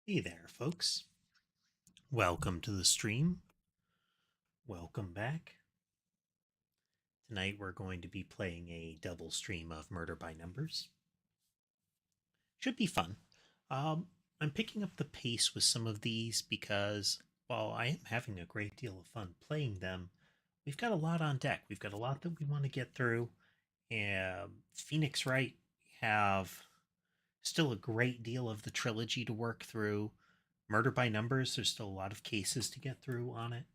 Hey there, folks. Welcome to the stream. Welcome back. Tonight we're going to be playing a double stream of Murder by Numbers. Should be fun. I'm picking up the pace with some of these because while I am having a great deal of fun playing them, we've got a lot on deck. We've got a lot that we want to get through. And Phoenix Wright have still a great deal of the trilogy to work through. Murder by Numbers, there's still a lot of cases to get through on it.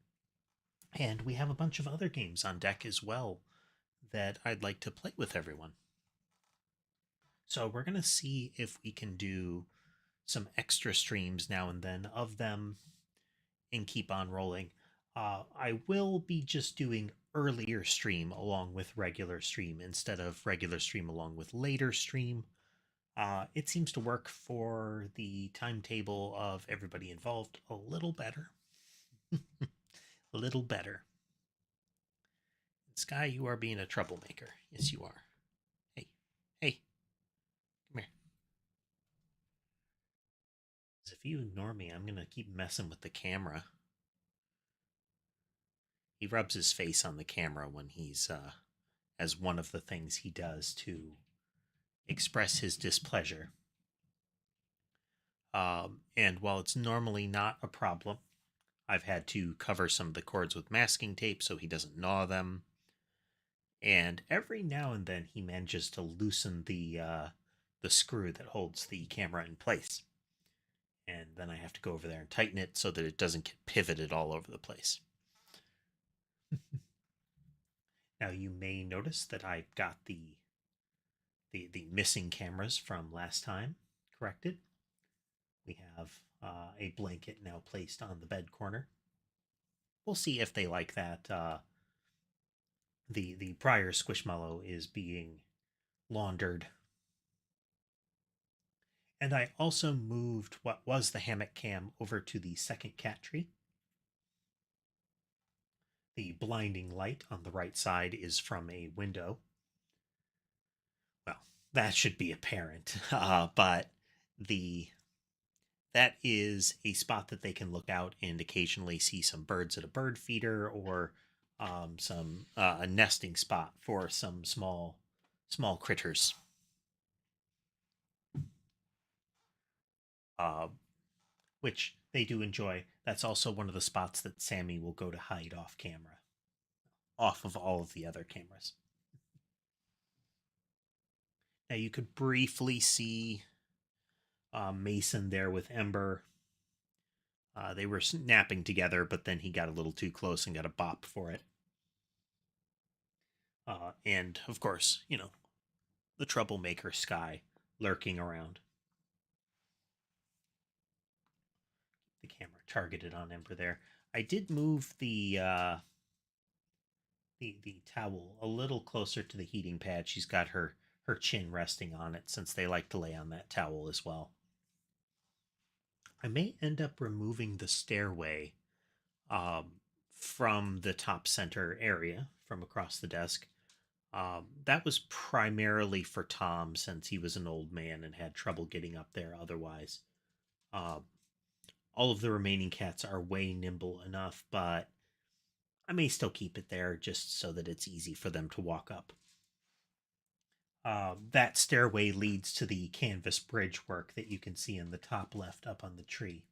And we have a bunch of other games on deck as well that I'd like to play with everyone. So we're going to see if we can do some extra streams now and then of them and keep on rolling. I will be just doing earlier stream along with regular stream instead of regular stream along with later stream. It seems to work for the timetable of everybody involved a little better. A little better. Sky, you are being a troublemaker. Yes, you are. Hey, hey, come here. If you ignore me, I'm going to keep messing with the camera. He rubs his face on the camera when he's, as one of the things he does to express his displeasure. And while it's normally not a problem, I've had to cover some of the cords with masking tape so he doesn't gnaw them. And every now and then he manages to loosen the screw that holds the camera in place. And then I have to go over there and tighten it so that it doesn't get pivoted all over the place. Now you may notice that I've got the missing cameras from last time corrected. We have a blanket now placed on the bed corner. We'll see if they like that. The prior Squishmallow is being laundered. And I also moved what was the hammock cam over to the second cat tree. The blinding light on the right side is from a window. Well, that should be apparent, but that is a spot that they can look out and occasionally see some birds at a bird feeder or some a nesting spot for some small critters. Uh, which they do enjoy. That's also one of the spots that Sammy will go to hide off camera, off of all of the other cameras. Now you could briefly see Mason there with Ember. They were napping together, but then he got a little too close and got a bop for it. And of course, the troublemaker Sky lurking around. The camera targeted on Ember there. I did move the towel a little closer to the heating pad. She's got her chin resting on it since they like to lay on that towel as well. I may end up removing the stairway from the top center area from across the desk. That was primarily for Tom since he was an old man and had trouble getting up there otherwise. All of the remaining cats are way nimble enough, but I may still keep it there just so that it's easy for them to walk up. That stairway leads to the canvas bridge work that you can see in the top left up on the tree.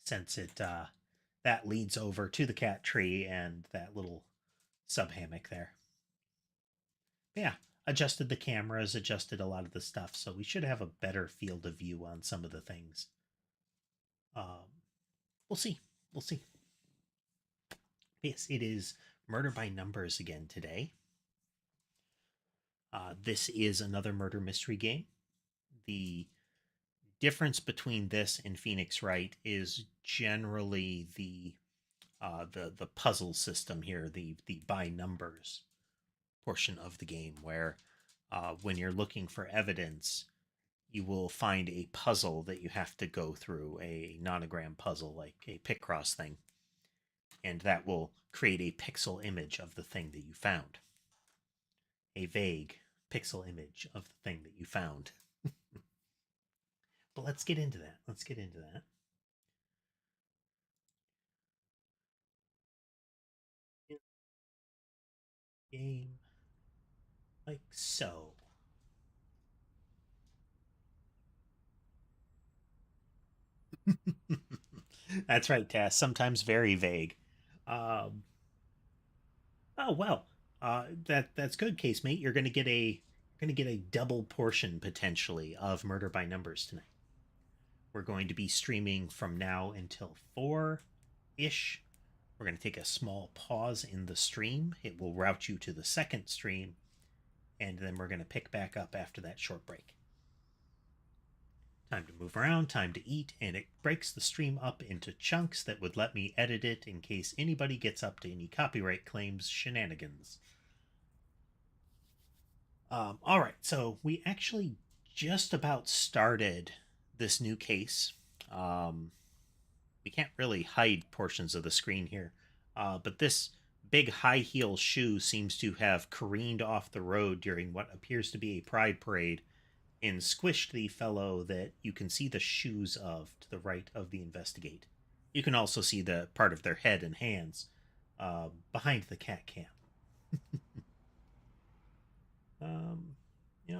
Since that leads over to the cat tree and that little sub hammock there. But yeah, adjusted the cameras, adjusted a lot of the stuff, so we should have a better field of view on some of the things. We'll see. We'll see. Yes, it is Murder by Numbers again today. This is another murder mystery game. The difference between this and Phoenix Wright is generally the puzzle system here, the by numbers portion of the game, where when you're looking for evidence, you will find a puzzle that you have to go through, a nonogram puzzle, like a Picross thing, and that will create a pixel image of the thing that you found. A vague pixel image of the thing that you found. But let's get into that. Let's get into that. Game like so. That's right, Tess. Sometimes very vague. Um, oh well, that's good, casemate. You're gonna get a double portion potentially of Murder by Numbers tonight. We're going to be streaming from now until 4 ish. We're going to take a small pause in the stream. It will route you to the second stream, and then we're going to pick back up after that short break. Time to move around, time to eat, and it breaks the stream up into chunks that would let me edit it in case anybody gets up to any copyright claims shenanigans. All right, so we actually just about started this new case. We can't really hide portions of the screen here, but this big high heel shoe seems to have careened off the road during what appears to be a pride parade and squished the fellow that you can see the shoes of to the right of the investigate. You can also see the part of their head and hands behind the cat cam. um,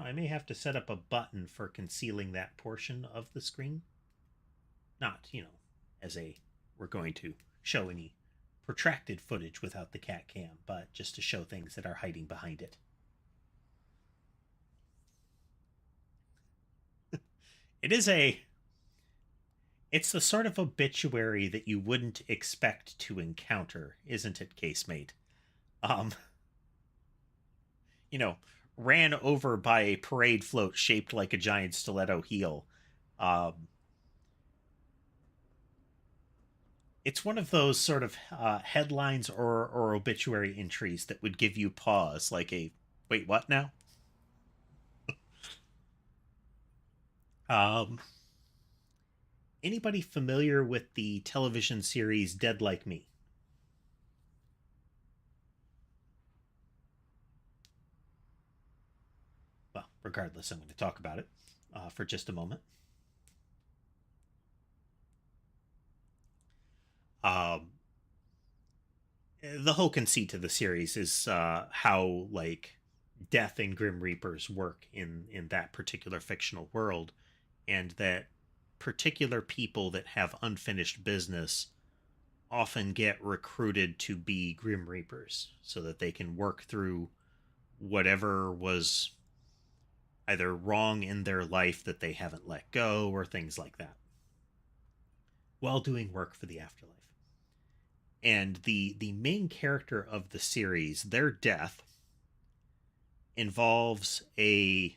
I may have to set up a button for concealing that portion of the screen. Not, as a we're going to show any protracted footage without the cat cam, but just to show things that are hiding behind it. It is it's the sort of obituary that you wouldn't expect to encounter, isn't it, casemate? Um, you know, ran over by a parade float shaped like a giant stiletto heel. Um, it's one of those sort of headlines or obituary entries that would give you pause, like a wait, what now? Um, Anybody familiar with the television series Dead Like Me? Well, regardless, I'm going to talk about it for just a moment. Um, the whole conceit of the series is how like death and grim reapers work in that particular fictional world, and that particular people that have unfinished business often get recruited to be grim reapers so that they can work through whatever was either wrong in their life that they haven't let go or things like that while doing work for the afterlife. And the main character of the series, their death involves a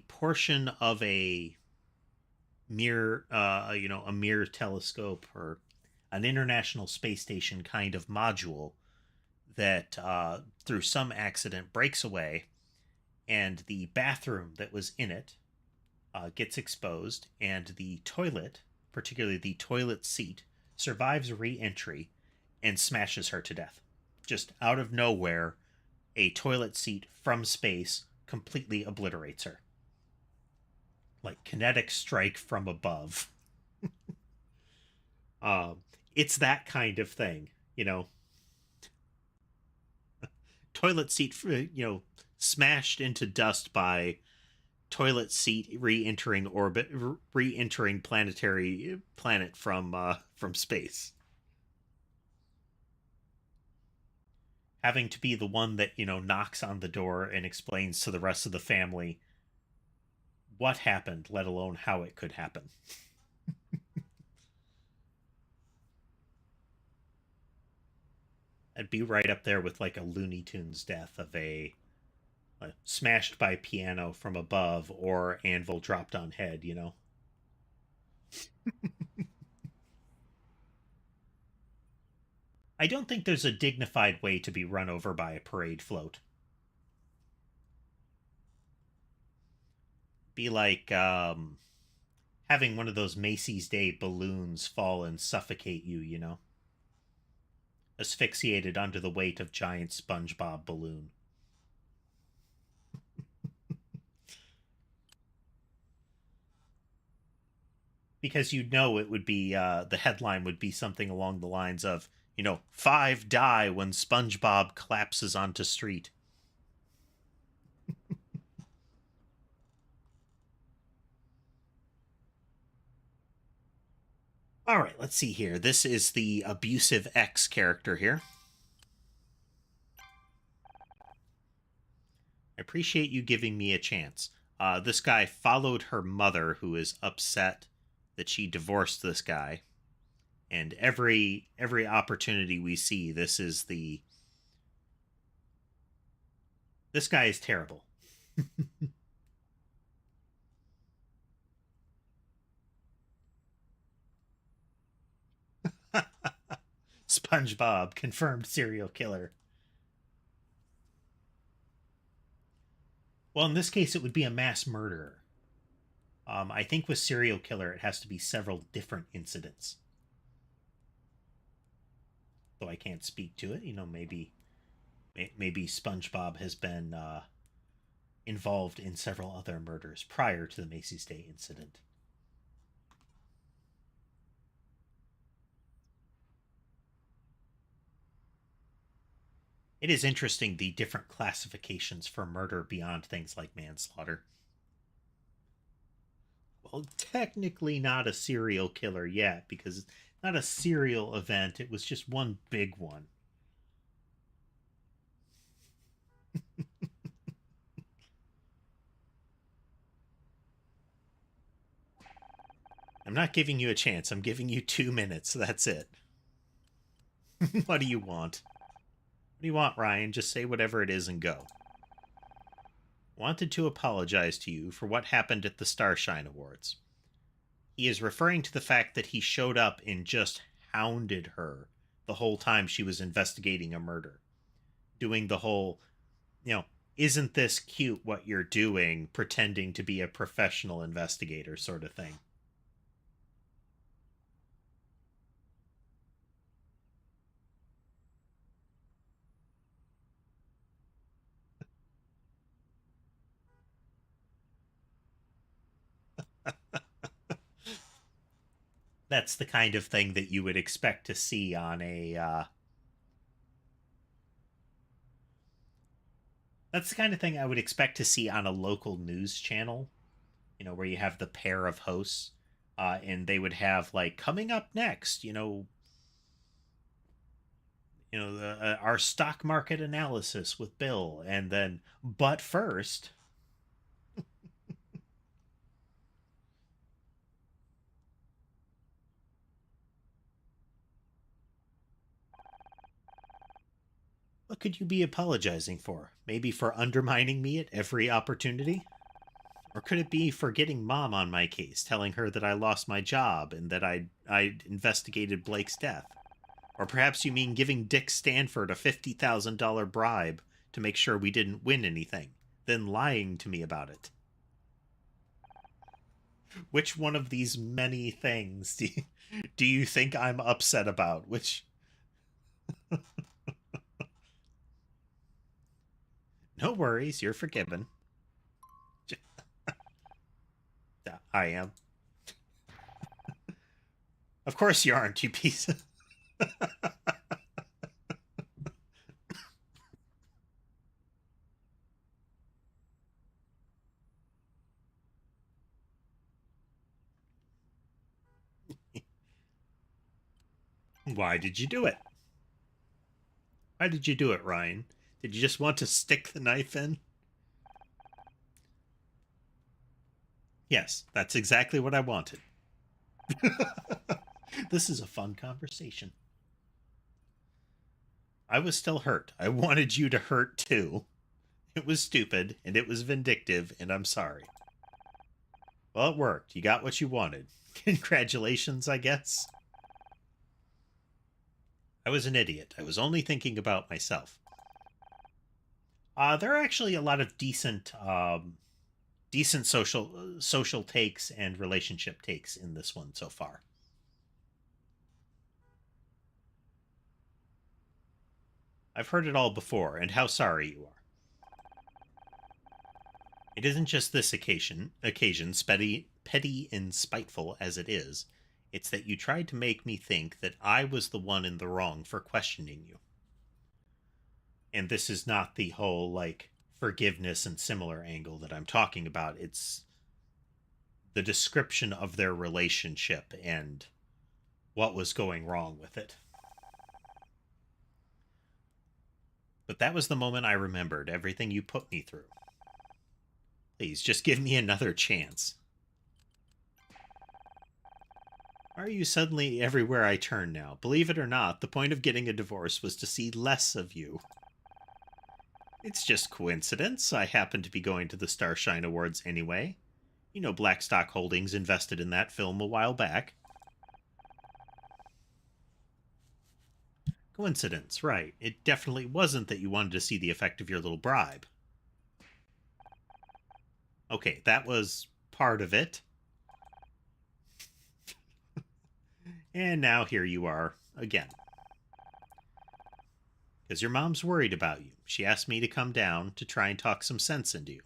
portion of a mirror, a mirror telescope or an international space station kind of module that through some accident breaks away, and the bathroom that was in it gets exposed, and the toilet, particularly the toilet seat, survives re-entry and smashes her to death. Just out of nowhere, a toilet seat from space completely obliterates her. Like kinetic strike from above. Uh, it's that kind of thing, you know. Toilet seat, smashed into dust by toilet seat re-entering orbit, re-entering planetary planet from space. Having to be the one that knocks on the door and explains to the rest of the family what happened, let alone how it could happen. I'd be right up there with like a Looney Tunes death of a smashed by piano from above or anvil dropped on head. I don't think there's a dignified way to be run over by a parade float. Be like having one of those Macy's Day balloons fall and suffocate you. Asphyxiated under the weight of giant SpongeBob balloon. because you know it would be the headline would be something along the lines of, 5 die when SpongeBob collapses onto street. All right, let's see here. This is the abusive ex character here. I appreciate you giving me a chance. This guy followed her mother, who is upset that she divorced this guy, and every opportunity we see, this guy is terrible. SpongeBob confirmed serial killer. Well, in this case, it would be a mass murderer. I think with serial killer, it has to be several different incidents. Though I can't speak to it. Maybe SpongeBob has been involved in several other murders prior to the Macy's Day incident. It is interesting the different classifications for murder beyond things like manslaughter. Well, technically not a serial killer yet, because it's not a serial event. It was just one big one. I'm not giving you a chance. I'm giving you 2 minutes. That's it. What do you want? What do you want, Ryan? Just say whatever it is and go. Wanted to apologize to you for what happened at the Starshine Awards. He is referring to the fact that he showed up and just hounded her the whole time she was investigating a murder. Doing the whole, isn't this cute what you're doing, pretending to be a professional investigator sort of thing. That's the kind of thing that you would expect to see on a. That's the kind of thing I would expect to see on a local news channel, where you have the pair of hosts, and they would have like coming up next, our stock market analysis with Bill, and then but first. What could you be apologizing for? Maybe for undermining me at every opportunity? Or could it be for getting mom on my case, telling her that I lost my job and that I investigated Blake's death? Or perhaps you mean giving Dick Stanford a $50,000 bribe to make sure we didn't win anything, then lying to me about it? Which one of these many things do you think I'm upset about? Which. No worries, you're forgiven. I am. Of course you aren't, you piece of. Why did you do it? Why did you do it, Ryan? Did you just want to stick the knife in? Yes, that's exactly what I wanted. This is a fun conversation. I was still hurt. I wanted you to hurt too. It was stupid, and it was vindictive, and I'm sorry. Well, it worked. You got what you wanted. Congratulations, I guess. I was an idiot. I was only thinking about myself. There are actually a lot of decent social takes and relationship takes in this one so far. I've heard it all before, and how sorry you are. It isn't just this occasion. petty and spiteful as it is, it's that you tried to make me think that I was the one in the wrong for questioning you. And this is not the whole, like, forgiveness and similar angle that I'm talking about. It's the description of their relationship and what was going wrong with it. But that was the moment I remembered everything you put me through. Please, just give me another chance. Why are you suddenly everywhere I turn now? Believe it or not, the point of getting a divorce was to see less of you. It's just coincidence. I happen to be going to the Starshine Awards anyway. You know, Blackstock Holdings invested in that film a while back. Coincidence, right. It definitely wasn't that you wanted to see the effect of your little bribe. Okay, that was part of it. And now here you are, again. Because your mom's worried about you. She asked me to come down to try and talk some sense into you.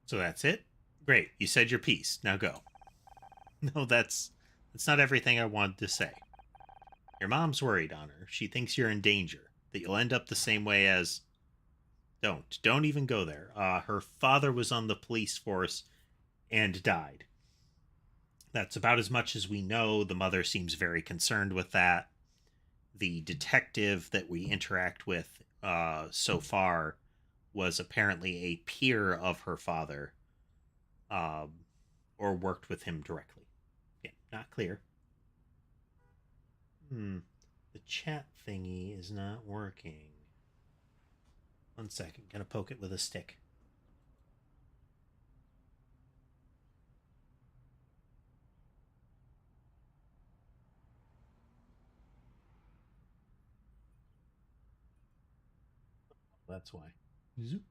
So that's it? Great, you said your piece. Now go. No, that's not everything I wanted to say. Your mom's worried, Honor. She thinks you're in danger, that you'll end up the same way as... Don't even go there. Her father was on the police force and died. That's about as much as we know. The mother seems very concerned with that. The detective that we interact with so far was apparently a peer of her father, or worked with him directly. Yeah, not clear. The chat thingy is not working. 1 second, gonna poke it with a stick. That's why. Zoop.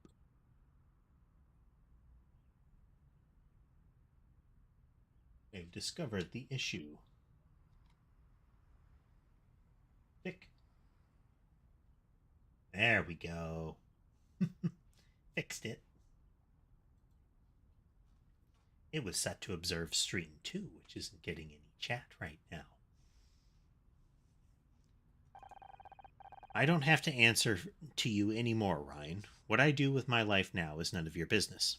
They've discovered the issue. Tick. There we go. Fixed it. It was set to observe stream 2, which isn't getting any chat right now. I don't have to answer to you anymore, Ryan. What I do with my life now is none of your business.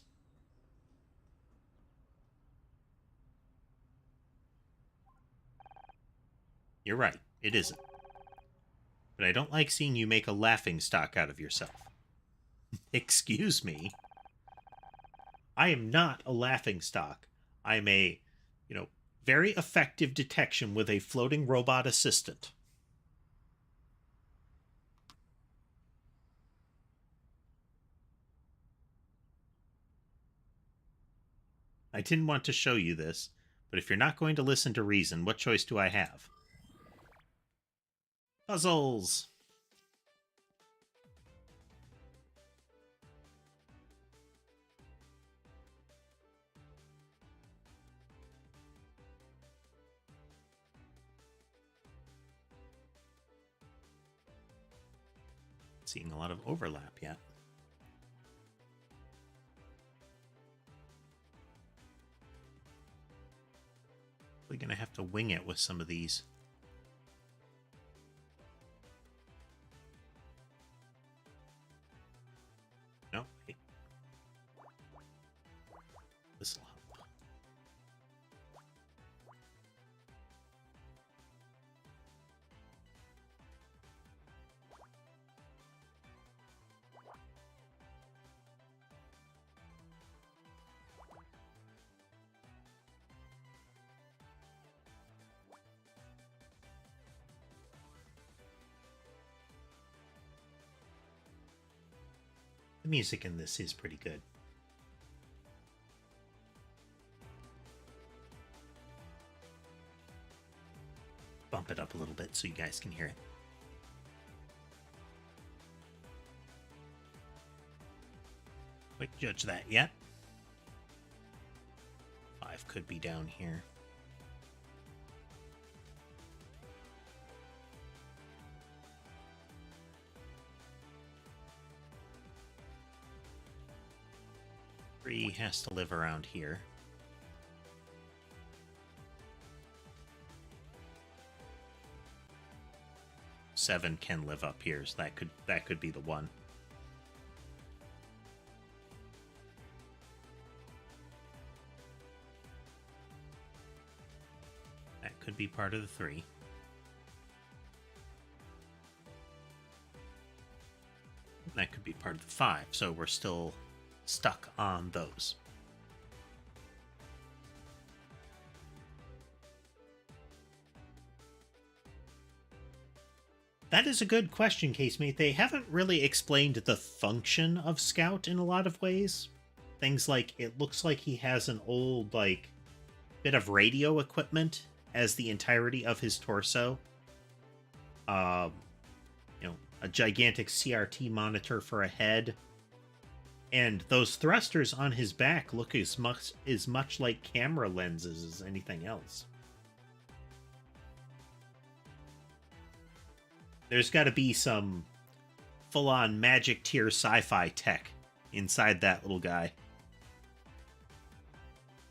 You're right, it isn't. But I don't like seeing you make a laughing stock out of yourself. Excuse me? I am not a laughing stock. I'm a, very effective detection with a floating robot assistant. I didn't want to show you this, but if you're not going to listen to reason, what choice do I have? Puzzles! Seeing a lot of overlap yet. We're going to have to wing it with some of these. No, wait. This'll help. The music in this is pretty good. Bump it up a little bit so you guys can hear it. Quick judge that yet. 5 could be down here. Three has to live around here. Seven can live up here, so that could be the one. That could be part of the 3. That could be part of the 5, so we're still stuck on those. That is a good question, Casemate. They haven't really explained the function of Scout in a lot of ways. Things like, it looks like he has an old, like, bit of radio equipment as the entirety of his torso. You know, a gigantic CRT monitor for a head. And those thrusters on his back look as much like camera lenses as anything else. There's got to be some full-on magic tier sci-fi tech inside that little guy.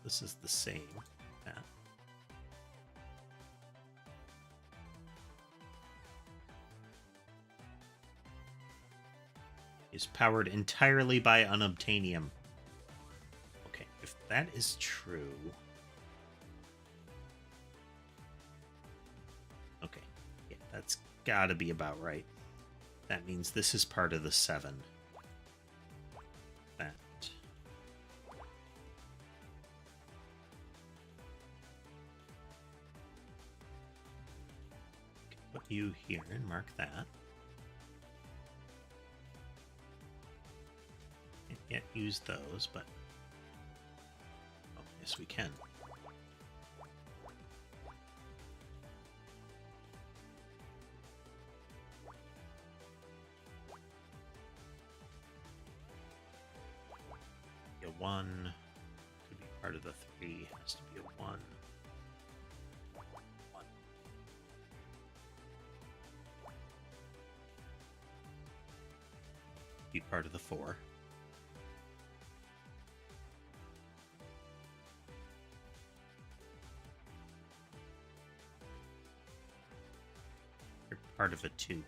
This is the same. Is powered entirely by unobtainium. Okay, if that is true... Okay, yeah, that's gotta be about right. That means this is part of the 7. That. Okay, put you here and mark that. Can't yet use those, but... Oh, yes we can. A 1 could be part of the 3, has to be a 1. 1. Be part of the 4. You're part of a 2.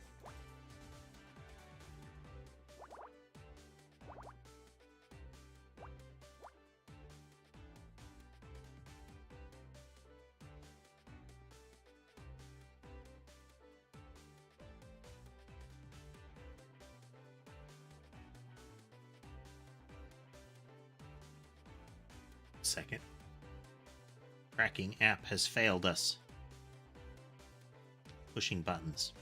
Second. Tracking app has failed us. Pushing buttons.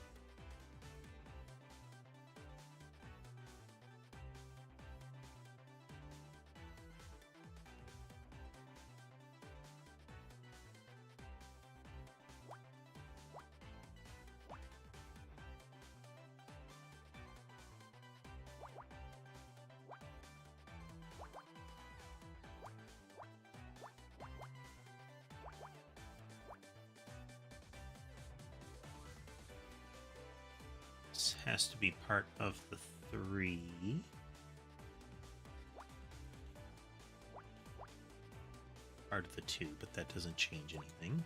This has to be part of the 3. Part of the 2, but that doesn't change anything.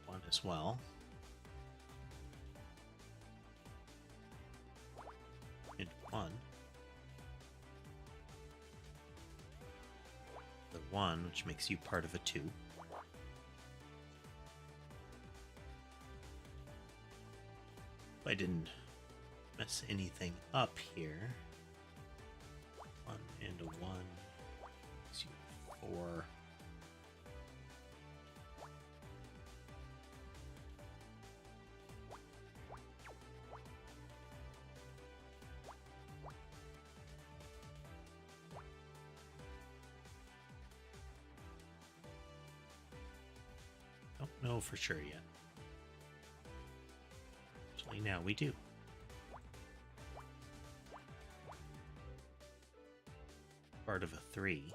One as well. And 1. The 1, which makes you part of a 2. I didn't mess anything up here. 1 and a 1 makes you 4. Don't know for sure yet. Actually, now we do. Part of a 3.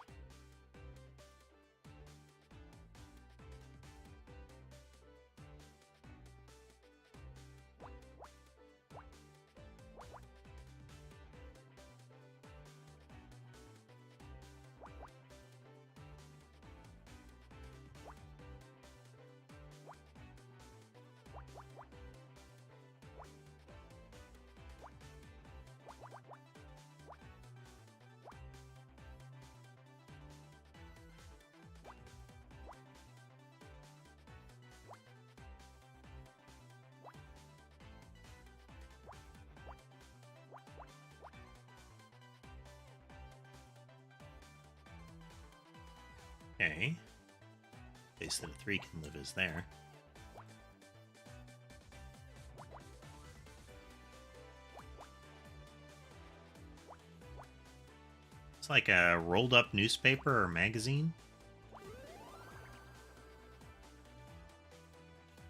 Okay. Place that a 3 can live is there. It's like a rolled up newspaper or magazine.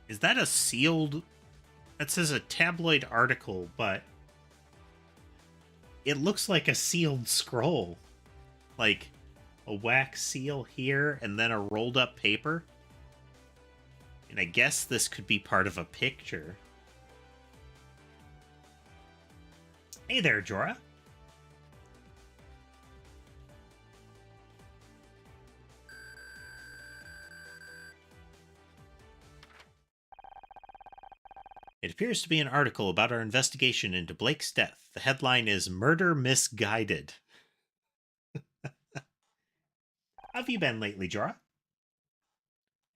Is that a sealed... That says a tabloid article, but it looks like a sealed scroll. Like a wax seal here and then a rolled up paper. And I guess this could be part of a picture. Hey there, Jorah. It appears to be an article about our investigation into Blake's death. The headline is Murder Misguided. How have you been lately, Jorah?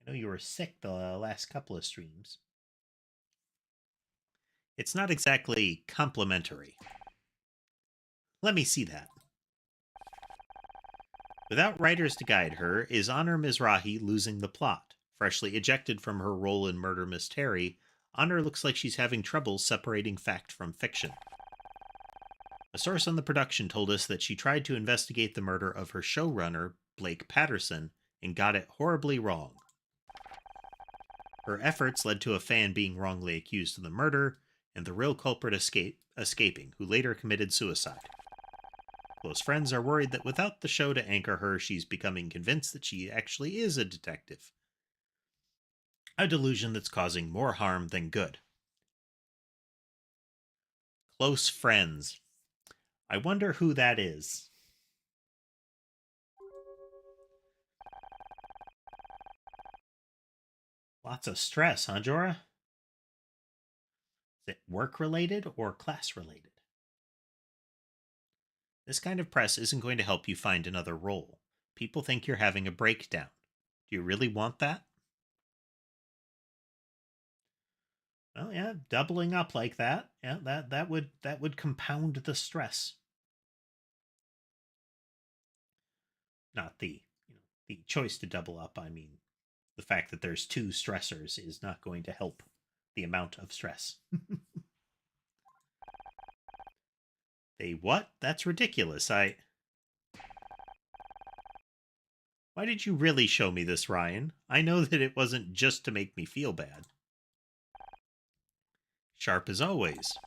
I know you were sick the last couple of streams. It's not exactly complimentary. Let me see that. Without writers to guide her, is Honor Mizrahi losing the plot? Freshly ejected from her role in Murder Mystery, Honor looks like she's having trouble separating fact from fiction. A source on the production told us that she tried to investigate the murder of her showrunner, Blake Patterson, and got it horribly wrong. Her efforts led to a fan being wrongly accused of the murder, and the real culprit escaping, who later committed suicide. Close friends are worried that without the show to anchor her, she's becoming convinced that she actually is a detective. A delusion that's causing more harm than good. Close friends. I wonder who that is. Lots of stress, huh, Jorah? Is it work-related or class-related? This kind of press isn't going to help you find another role. People think you're having a breakdown. Do you really want that? Well, yeah, doubling up like that, yeah, that would compound the stress. Not the choice to double up. I mean, the fact that there's 2 stressors is not going to help the amount of stress. They what? That's ridiculous. Why did you really show me this, Ryan? I know that it wasn't just to make me feel bad. Sharp as always.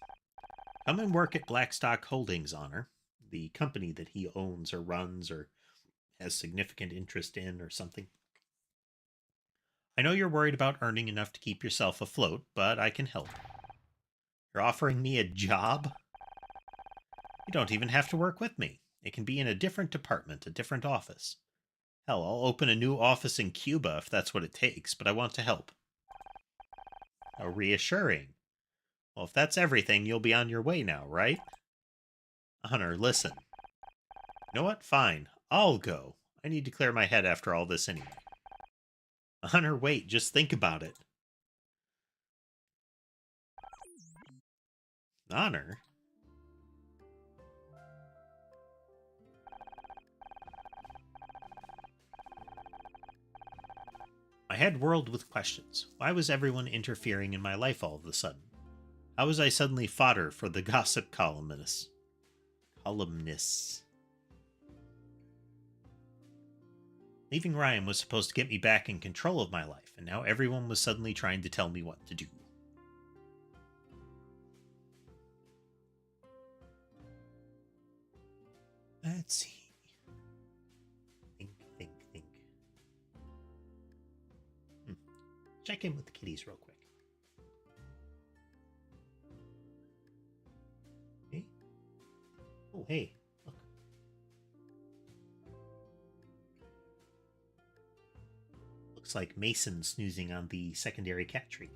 Come and work at Blackstock Holdings, Honor, the company that he owns or runs or has significant interest in or something. I know you're worried about earning enough to keep yourself afloat, but I can help. You're offering me a job? You don't even have to work with me. It can be in a different department, a different office. Hell, I'll open a new office in Cuba if that's what it takes, but I want to help. How reassuring. Well, if that's everything, you'll be on your way now, right? Honor, listen. You know what? Fine. I'll go. I need to clear my head after all this anyway. Honor, wait. Just think about it. Honor? My head whirled with questions. Why was everyone interfering in my life all of a sudden? How was I suddenly fodder for the gossip columnists? Leaving Ryan was supposed to get me back in control of my life, and now everyone was suddenly trying to tell me what to do. Let's see. Think. Check in with the kitties real quick. Okay. Oh, hey, look. Looks like Mason snoozing on the secondary cat tree.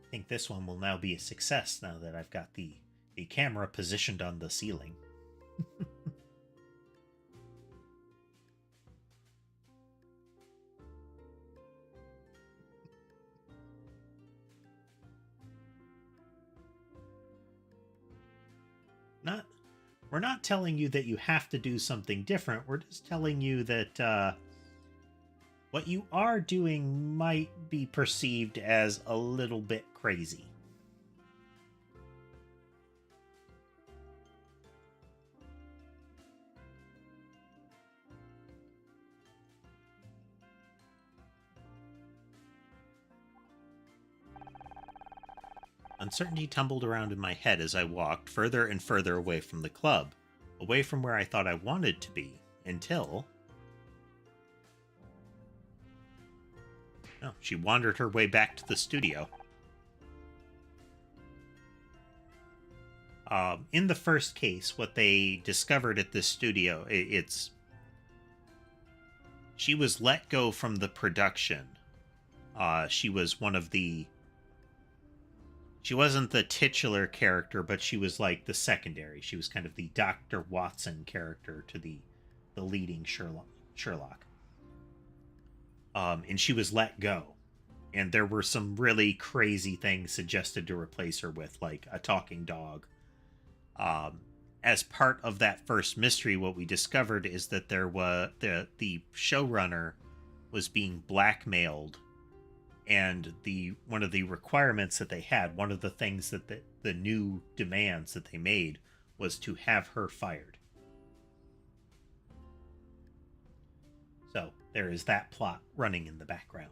I think this one will now be a success now that I've got the camera positioned on the ceiling. We're not telling you that you have to do something different. We're just telling you that what you are doing might be perceived as a little bit crazy. Uncertainty tumbled around in my head as I walked further and further away from the club, away from where I thought I wanted to be, until... Oh, she wandered her way back to the studio. In the first case, what they discovered at this studio, she was let go from the production. She was one of the... She wasn't the titular character, but she was like the secondary. She was kind of the Dr. Watson character to the leading Sherlock. And she was let go. And there were some really crazy things suggested to replace her with, like a talking dog. As part of that first mystery, what we discovered is that there was the showrunner was being blackmailed, and one of the requirements that they had, one of the things that the new demands that they made, was to have her fired. So there is that plot running in the background.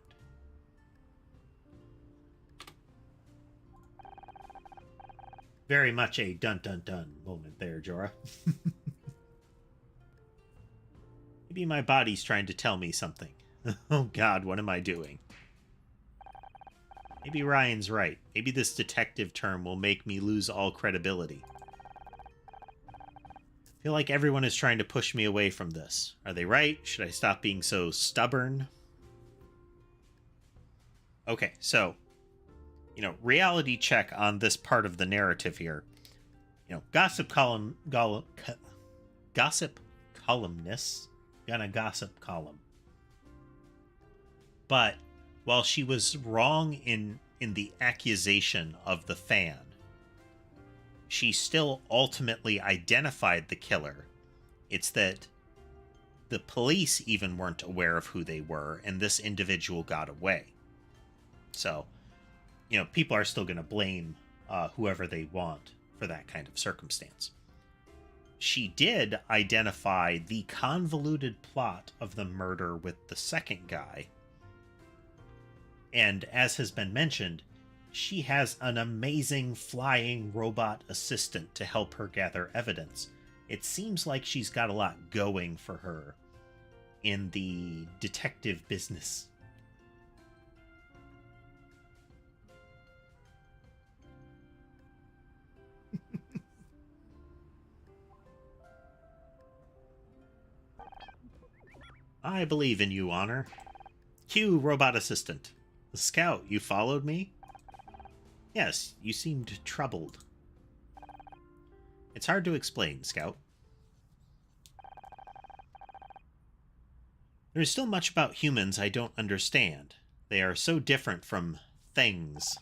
Very much a dun-dun-dun moment there, Jorah. Maybe my body's trying to tell me something. Oh god, what am I doing? Maybe Ryan's right. Maybe this detective term will make me lose all credibility. I feel like everyone is trying to push me away from this. Are they right? Should I stop being so stubborn? Okay, so... reality check on this part of the narrative here. Gossip columnists gonna gossip column. But while she was wrong in the accusation of the fan, she still ultimately identified the killer. It's that the police even weren't aware of who they were, and this individual got away. So, people are still going to blame whoever they want for that kind of circumstance. She did identify the convoluted plot of the murder with the second guy. And as has been mentioned, she has an amazing flying robot assistant to help her gather evidence. It seems like she's got a lot going for her in the detective business. I believe in you, Honor. Q, robot assistant. The scout, you followed me? Yes, you seemed troubled. It's hard to explain, Scout. There's still much about humans I don't understand. They are so different from things.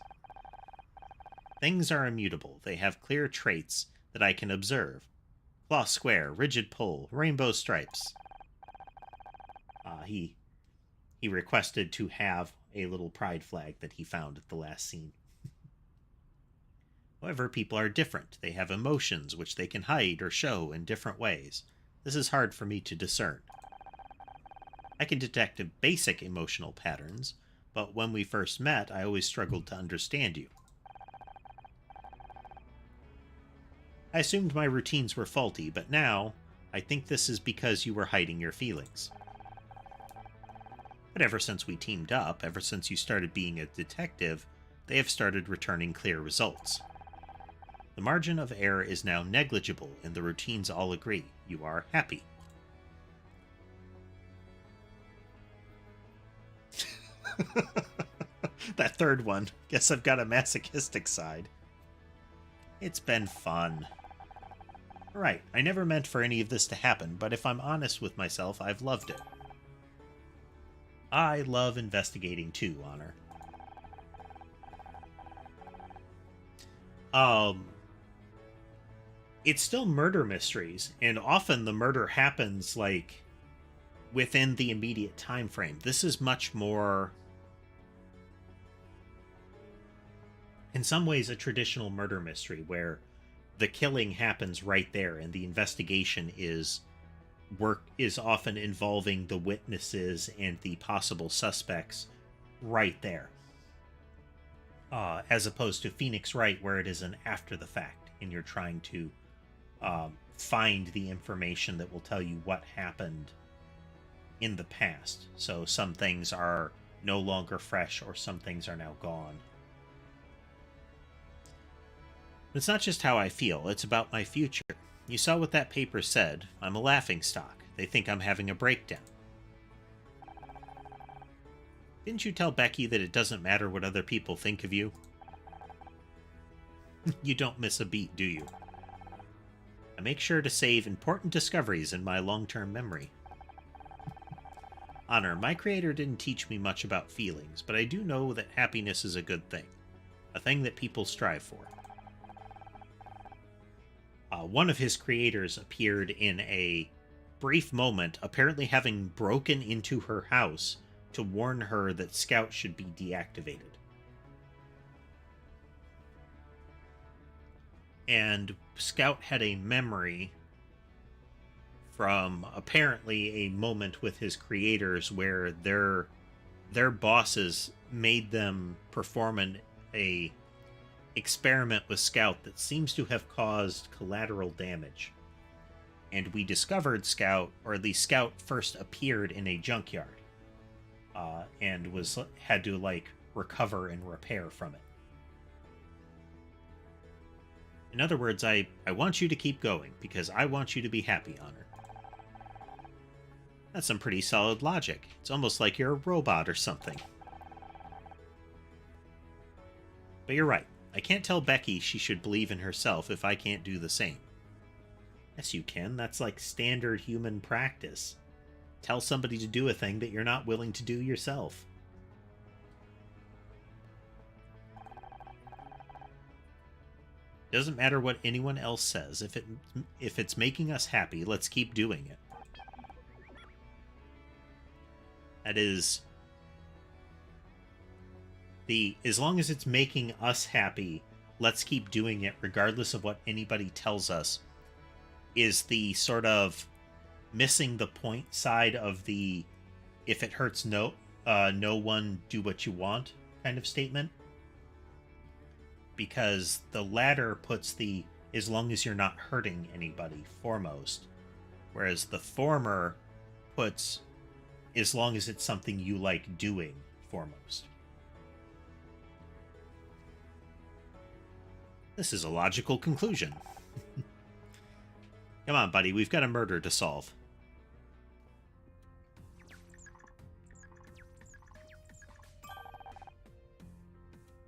Things are immutable. They have clear traits that I can observe. Claw square, rigid pull, rainbow stripes. He requested to have a little pride flag that he found at the last scene. However, people are different. They have emotions which they can hide or show in different ways. This is hard for me to discern. I can detect basic emotional patterns, but when we first met, I always struggled to understand you. I assumed my routines were faulty, but now I think this is because you were hiding your feelings. But ever since we teamed up, ever since you started being a detective, they have started returning clear results. The margin of error is now negligible, and the routines all agree. You are happy. That third one. Guess I've got a masochistic side. It's been fun. Right, I never meant for any of this to happen, but if I'm honest with myself, I've loved it. I love investigating too, Honor. It's still murder mysteries, and often the murder happens, like, within the immediate time frame. This is much more, in some ways, a traditional murder mystery where the killing happens right there and the investigation is often involving the witnesses and the possible suspects right there. As opposed to Phoenix Wright, where it is an after the fact and you're trying to find the information that will tell you what happened in the past. So some things are no longer fresh or some things are now gone. It's not just how I feel, it's about my future. You saw what that paper said. I'm a laughingstock. They think I'm having a breakdown. Didn't you tell Becky that it doesn't matter what other people think of you? You don't miss a beat, do you? I make sure to save important discoveries in my long-term memory. Honor, my creator didn't teach me much about feelings, but I do know that happiness is a good thing. A thing that people strive for. One of his creators appeared in a brief moment, apparently having broken into her house to warn her that Scout should be deactivated. And Scout had a memory from apparently a moment with his creators where their bosses made them perform a experiment with Scout that seems to have caused collateral damage. And we discovered Scout, or at least Scout first appeared in a junkyard, and had to like recover and repair from it. In other words, I want you to keep going because I want you to be happy, Honor. That's some pretty solid logic. It's almost like you're a robot or something. But you're right. I can't tell Becky she should believe in herself if I can't do the same. Yes, you can. That's like standard human practice. Tell somebody to do a thing that you're not willing to do yourself. Doesn't matter what anyone else says. If it's making us happy, let's keep doing it. That is as long as it's making us happy, let's keep doing it regardless of what anybody tells us, is the sort of missing the point side of the if it hurts no one, do what you want kind of statement. Because the latter puts the as long as you're not hurting anybody foremost, whereas the former puts as long as it's something you like doing foremost. This is a logical conclusion. Come on, buddy, we've got a murder to solve.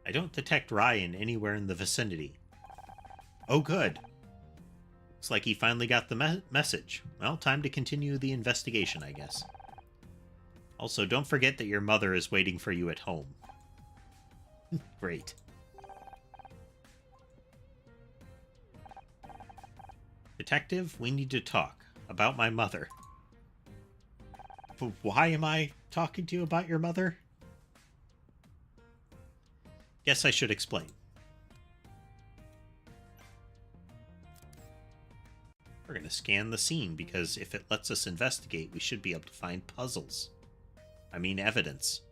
I don't detect Ryan anywhere in the vicinity. Oh, good. Looks like he finally got the message. Well, time to continue the investigation, I guess. Also, don't forget that your mother is waiting for you at home. Great. Detective, we need to talk about my mother. But why am I talking to you about your mother? Guess I should explain. We're going to scan the scene because if it lets us investigate, we should be able to find puzzles. I mean, evidence.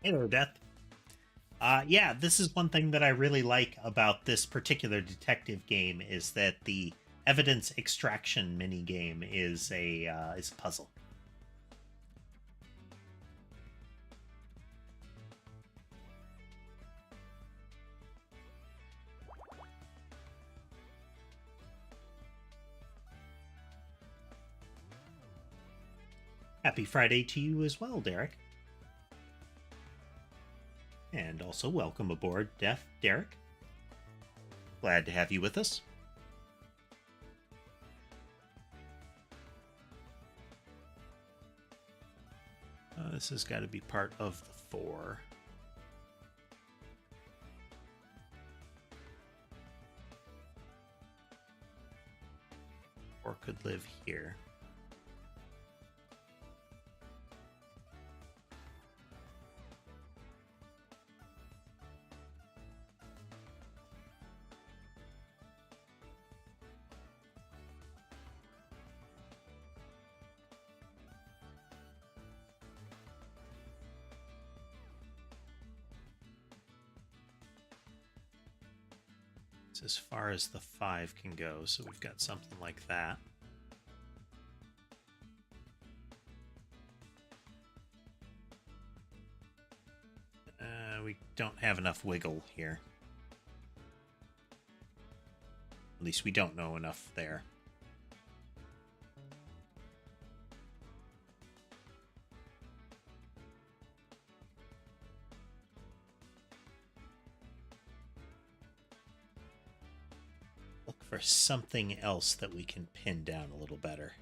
Hello, Death. Yeah, this is one thing that I really like about this particular detective game is that the evidence extraction mini game is a puzzle. Happy Friday to you as well, Derek. And also welcome aboard, Derek. Glad to have you with us. This has got to be part of the 4. Or could live here. It's as far as the 5 can go, so we've got something like that. We don't have enough wiggle here. At least we don't know enough there. Look for something else that we can pin down a little better.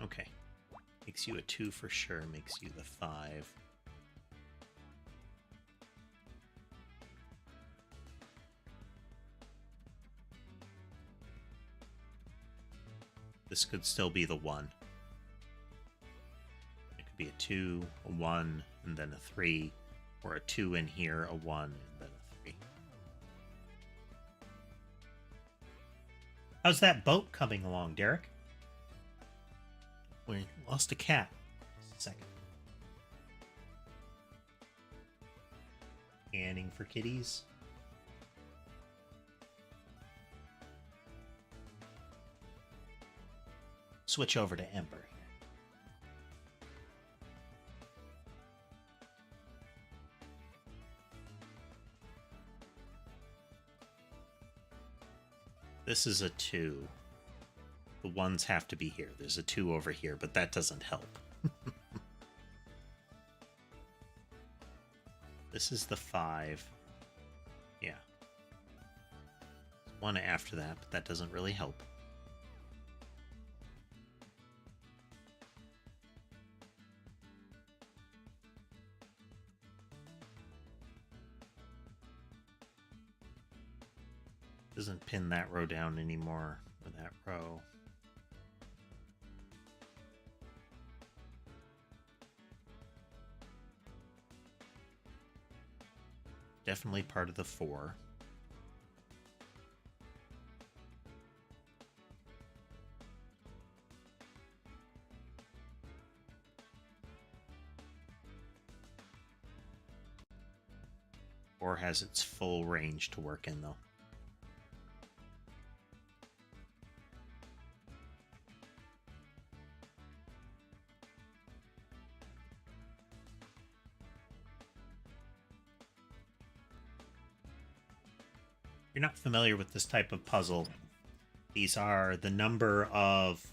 Okay. Makes you a 2 for sure, makes you the 5. This could still be the 1. It could be a 2, a 1, and then a 3, or a 2 in here, a 1, and then a 3. How's that boat coming along, Derek? We lost a cat. Just a second. Scanning for kitties. Switch over to Ember here. This is a 2. The 1s have to be here. There's a 2 over here, but that doesn't help. This is the 5. Yeah. There's 1 after that, but that doesn't really help. Doesn't pin that row down anymore, or that row. Definitely part of the 4. Or has its full range to work in, though. If you're not familiar with this type of puzzle, these are the number of...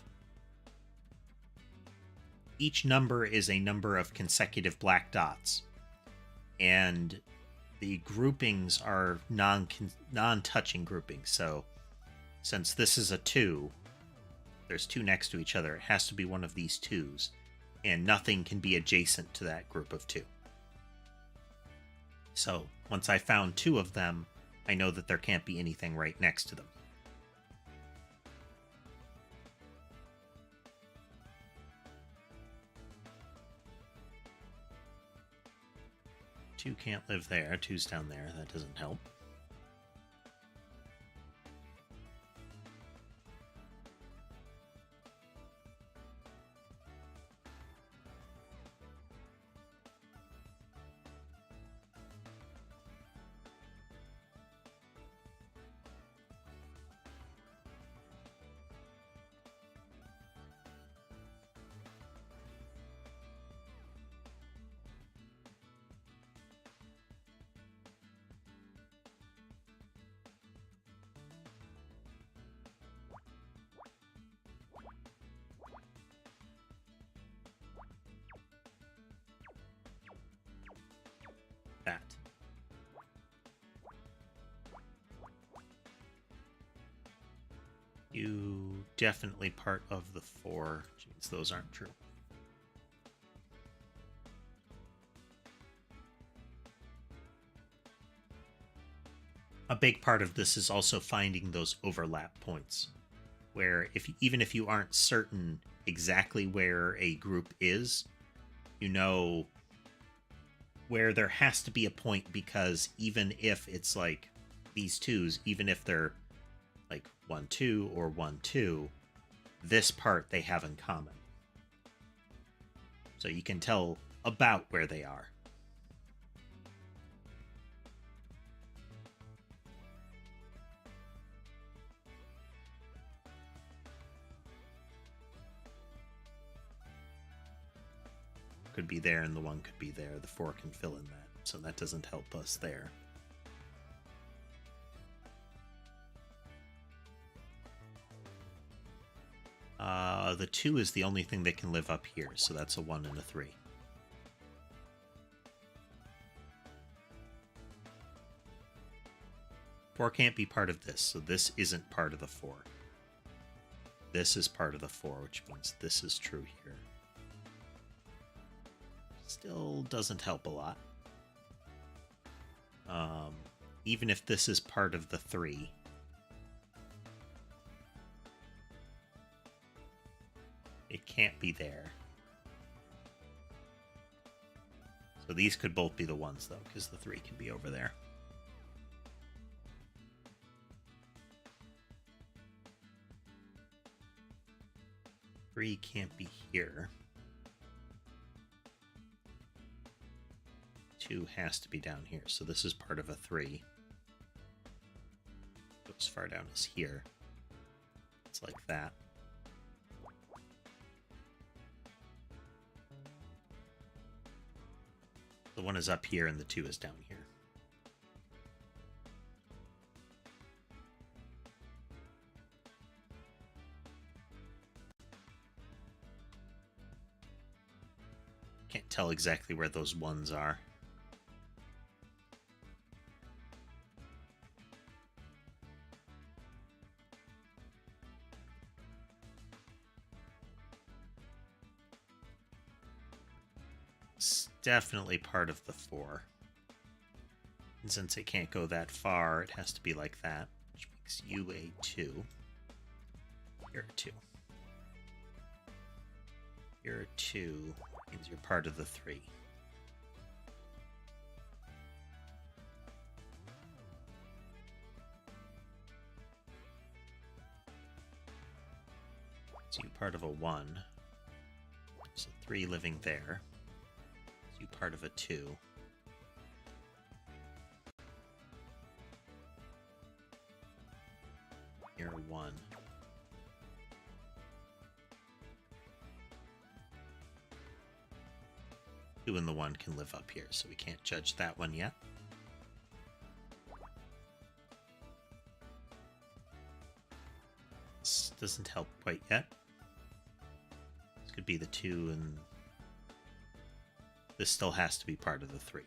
Each number is a number of consecutive black dots. And the groupings are non-touching groupings. So since this is a 2, there's 2 next to each other. It has to be one of these 2s. And nothing can be adjacent to that group of 2. So once I found 2 of them, I know that there can't be anything right next to them. Two can't live there. 2's down there. That doesn't help. You definitely part of the 4, which means those aren't true. A big part of this is also finding those overlap points, where even if you aren't certain exactly where a group is, you know where there has to be a point, because even if it's like these twos, even if they're like 1 2 or 1 2, this part they have in common. So you can tell about where they are. Could be there and the 1 could be there. The 4 can fill in that. So that doesn't help us there. The 2 is the only thing that can live up here, so that's a 1 and a 3. Four can't be part of this, so this isn't part of the 4. This is part of the 4, which means this is true here. Still doesn't help a lot. Even if this is part of the 3, it can't be there. So these could both be the 1s, though, because the 3 can be over there. Three can't be here. 2 has to be down here, so this is part of a 3. Go as far down as here. It's like that. The 1 is up here and the 2 is down here. Can't tell exactly where those 1s are. It's definitely part of the 4. And since it can't go that far, it has to be like that, which makes you a 2. You're a 2. You're a 2. Means you're part of the 3. So you're part of a 1. So 3 living there. So you're part of a 2. You're a 1. And the 1 can live up here, so we can't judge that one yet. This doesn't help quite yet. This could be the 2, and this still has to be part of the 3.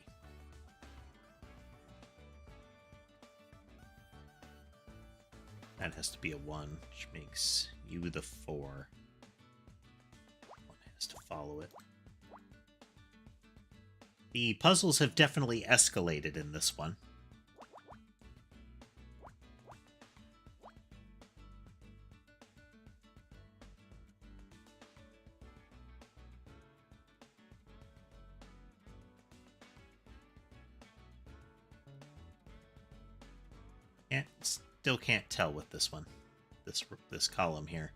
That has to be a 1, which makes you the 4. 1 has to follow it. The puzzles have definitely escalated in this one. Still can't tell with this one. This column here.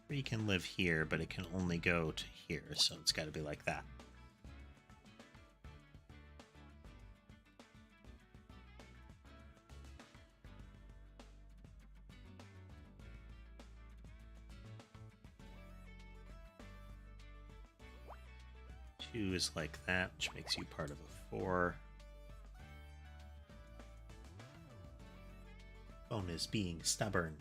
You can live here, but it can only go to here, so it's got to be like that. Two is like that, which makes you part of a 4. Phone is being stubborn.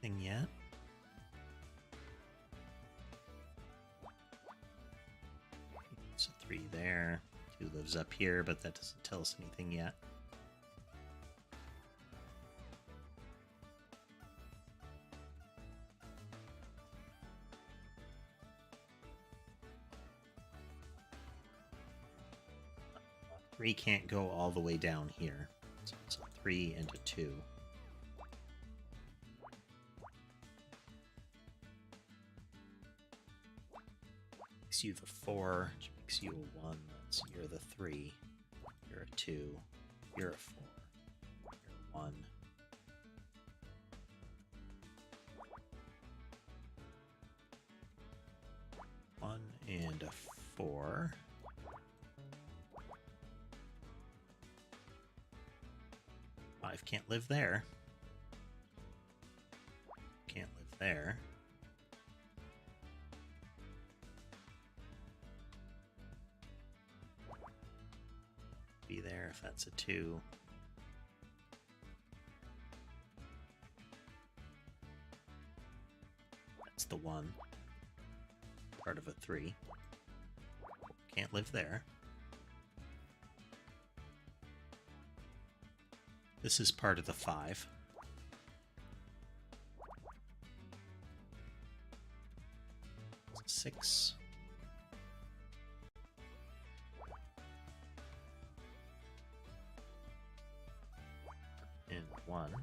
Thing yet? So 3 there. 2 lives up here, but that doesn't tell us anything yet. Three can't go all the way down here. So it's a 3 and a 2. Makes you the 4, which makes you a 1. That's you're the 3. You're a 2. You're a 4. You're a 1. One and a 4. Five can't live there. Can't live there. Be there if that's a 2. That's the 1. Part of a 3. Can't live there. This is part of the 5. It's a 6. And 1.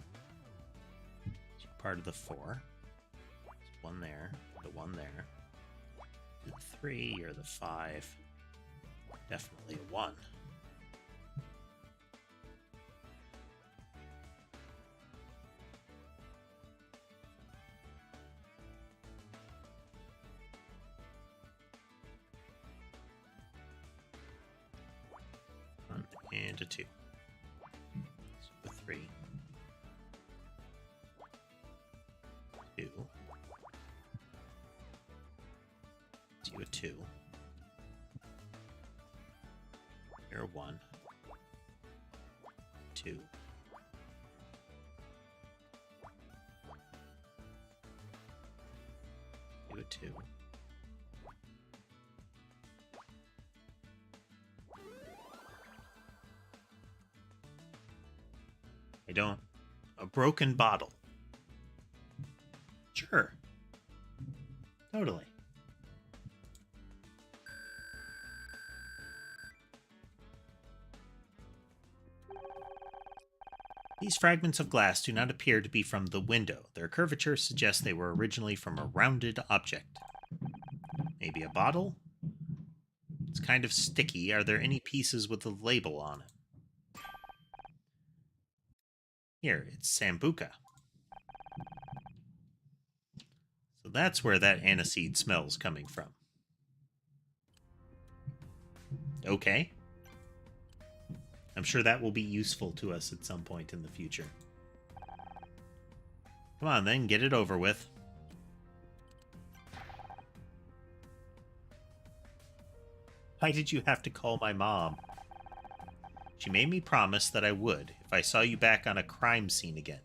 It's part of the 4. There's 1 there, the 1 there. The 3 or the 5. Definitely a 1. And a 2. So a 3. 2. You a 2. You're a 1. 2. You a 2. I don't. A broken bottle. Sure. Totally. These fragments of glass do not appear to be from the window. Their curvature suggests they were originally from a rounded object. Maybe a bottle? It's kind of sticky. Are there any pieces with a label on it? Here, it's Sambuca. So that's where that aniseed smell's coming from. Okay. I'm sure that will be useful to us at some point in the future. Come on then, get it over with. Why did you have to call my mom? She made me promise that I would if I saw you back on a crime scene again.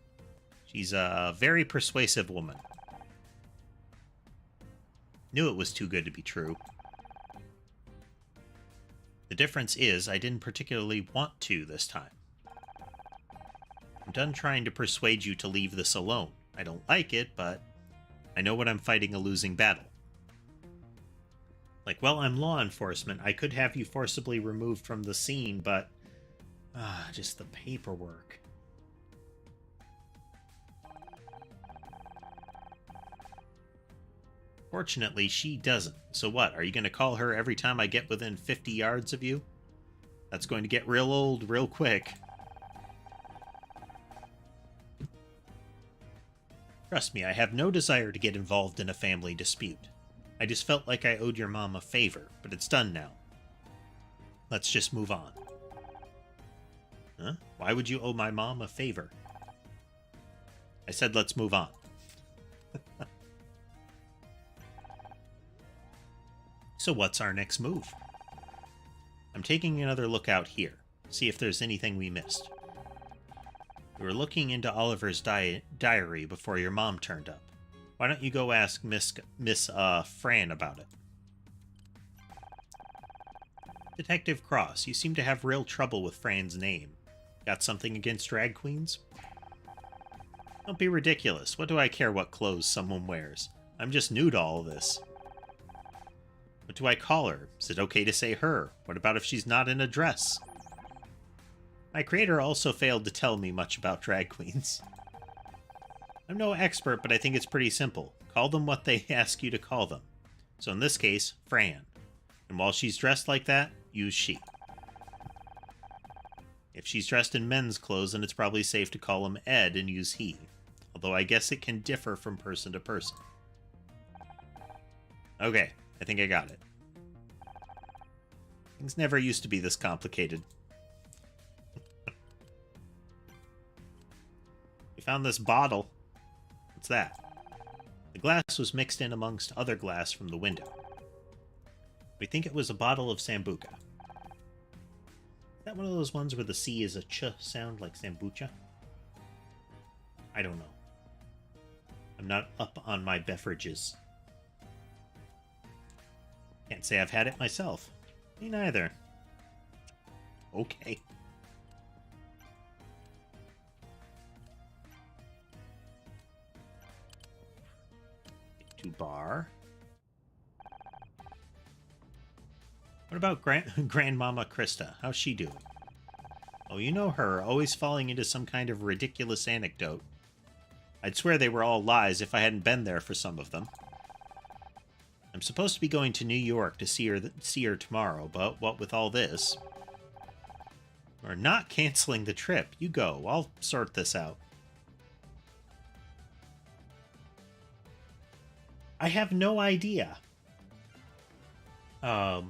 She's a very persuasive woman. Knew it was too good to be true. The difference is I didn't particularly want to this time. I'm done trying to persuade you to leave this alone. I don't like it, but I know when I'm fighting a losing battle. Like, well, I'm law enforcement. I could have you forcibly removed from the scene, but... just the paperwork. Fortunately, she doesn't. So what? Are you going to call her every time I get within 50 yards of you? That's going to get real old real quick. Trust me, I have no desire to get involved in a family dispute. I just felt like I owed your mom a favor, but it's done now. Let's just move on. Huh? Why would you owe my mom a favor? I said let's move on. So what's our next move? I'm taking another look out here. See if there's anything we missed. We were looking into Oliver's diary before your mom turned up. Why don't you go ask Miss Fran about it? Detective Cross, you seem to have real trouble with Fran's name. Got something against drag queens? Don't be ridiculous. What do I care what clothes someone wears? I'm just new to all this. What do I call her? Is it okay to say her? What about if she's not in a dress? My creator also failed to tell me much about drag queens. I'm no expert, but I think it's pretty simple. Call them what they ask you to call them. So in this case, Fran. And while she's dressed like that, use she. If she's dressed in men's clothes, then it's probably safe to call him Ed and use he. Although I guess it can differ from person to person. Okay, I think I got it. Things never used to be this complicated. We found this bottle. What's that? The glass was mixed in amongst other glass from the window. We think it was a bottle of Sambuca. Is that one of those ones where the C is a ch sound like Sambucha? I don't know. I'm not up on my beverages. Can't say I've had it myself. Me neither. Okay. Bar. What about Grandmama Krista? How's she doing? Oh, you know her, always falling into some kind of ridiculous anecdote. I'd swear they were all lies if I hadn't been there for some of them. I'm supposed to be going to New York to see her tomorrow, but what with all this? We're not canceling the trip. You go. I'll sort this out. I have no idea. Like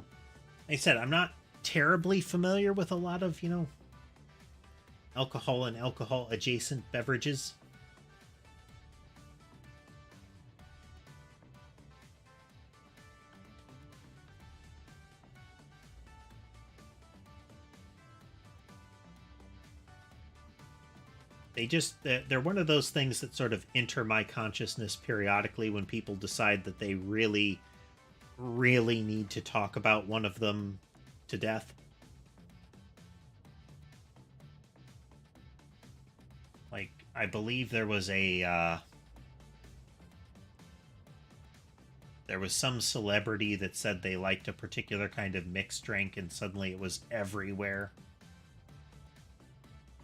I said, I'm not terribly familiar with a lot of, alcohol and alcohol-adjacent beverages. They're one of those things that sort of enter my consciousness periodically when people decide that they really, really need to talk about one of them to death. Like, I believe there was some celebrity that said they liked a particular kind of mixed drink and suddenly it was everywhere.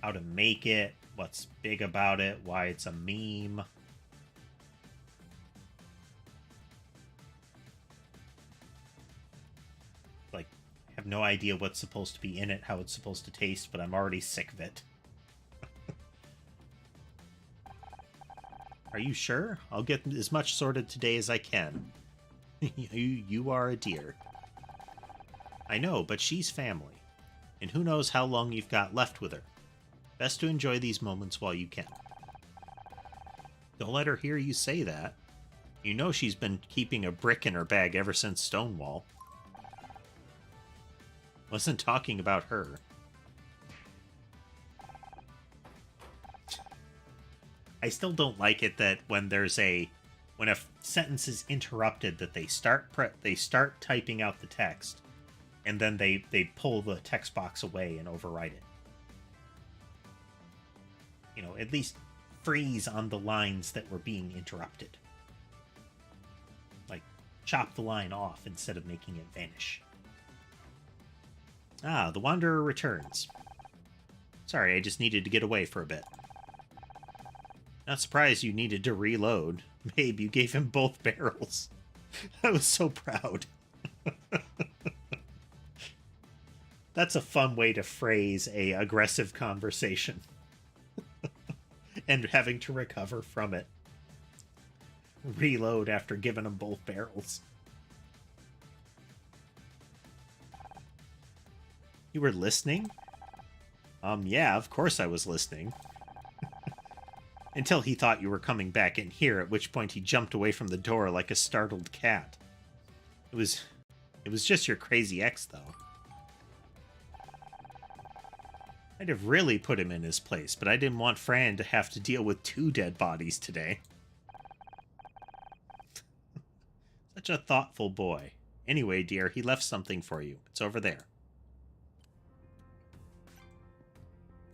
How to make it, what's big about it, why it's a meme. Like, I have no idea what's supposed to be in it, how it's supposed to taste, but I'm already sick of it. Are you sure? I'll get as much sorted today as I can. You are a dear. I know, but she's family. And who knows how long you've got left with her. Best to enjoy these moments while you can. Don't let her hear you say that. You know she's been keeping a brick in her bag ever since Stonewall. Wasn't talking about her. I still don't like it that when a sentence is interrupted that they start typing out the text and then they pull the text box away and overwrite it. At least freeze on the lines that were being interrupted. Like, chop the line off instead of making it vanish. Ah, the Wanderer returns. Sorry, I just needed to get away for a bit. Not surprised you needed to reload. Babe, you gave him both barrels. I was so proud. That's a fun way to phrase a aggressive conversation. And having to recover from it. Reload after giving them both barrels. You were listening? Yeah, of course I was listening. Until he thought you were coming back in here, at which point he jumped away from the door like a startled cat. It was just your crazy ex, though. I'd have really put him in his place, but I didn't want Fran to have to deal with 2 dead bodies today. Such a thoughtful boy. Anyway, dear, he left something for you. It's over there.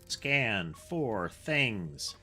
Scan for things.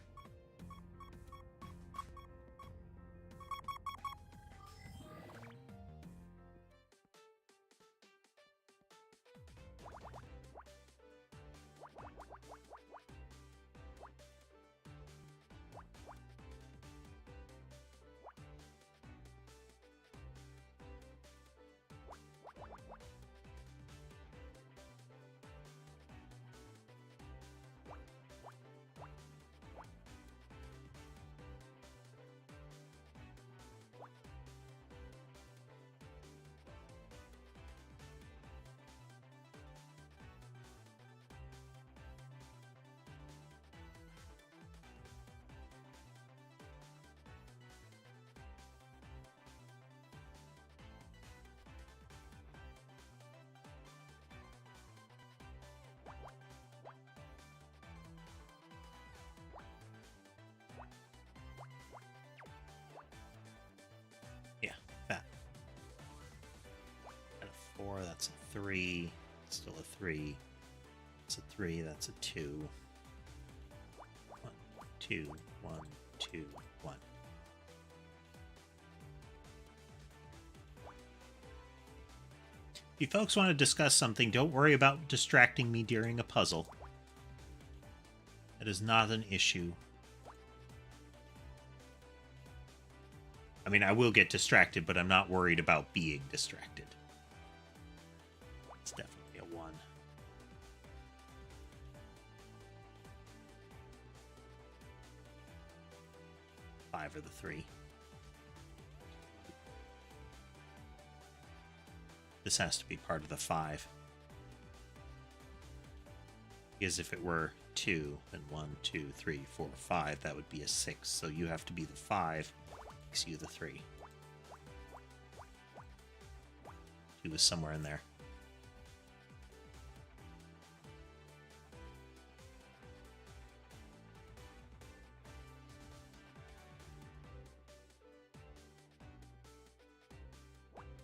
Yeah, that. At a 4, that's a 3. Still a 3. That's a 3, that's a 2. 1, 2, 1, 2, 1. If you folks want to discuss something, don't worry about distracting me during a puzzle. That is not an issue. I mean, I will get distracted, but I'm not worried about being distracted. It's definitely a 1. Five or the 3. This has to be part of the 5. Because if it were 2, then 1, 2, 3, 4, 5, that would be a 6. So you have to be the 5, makes you the 3. 2 is somewhere in there.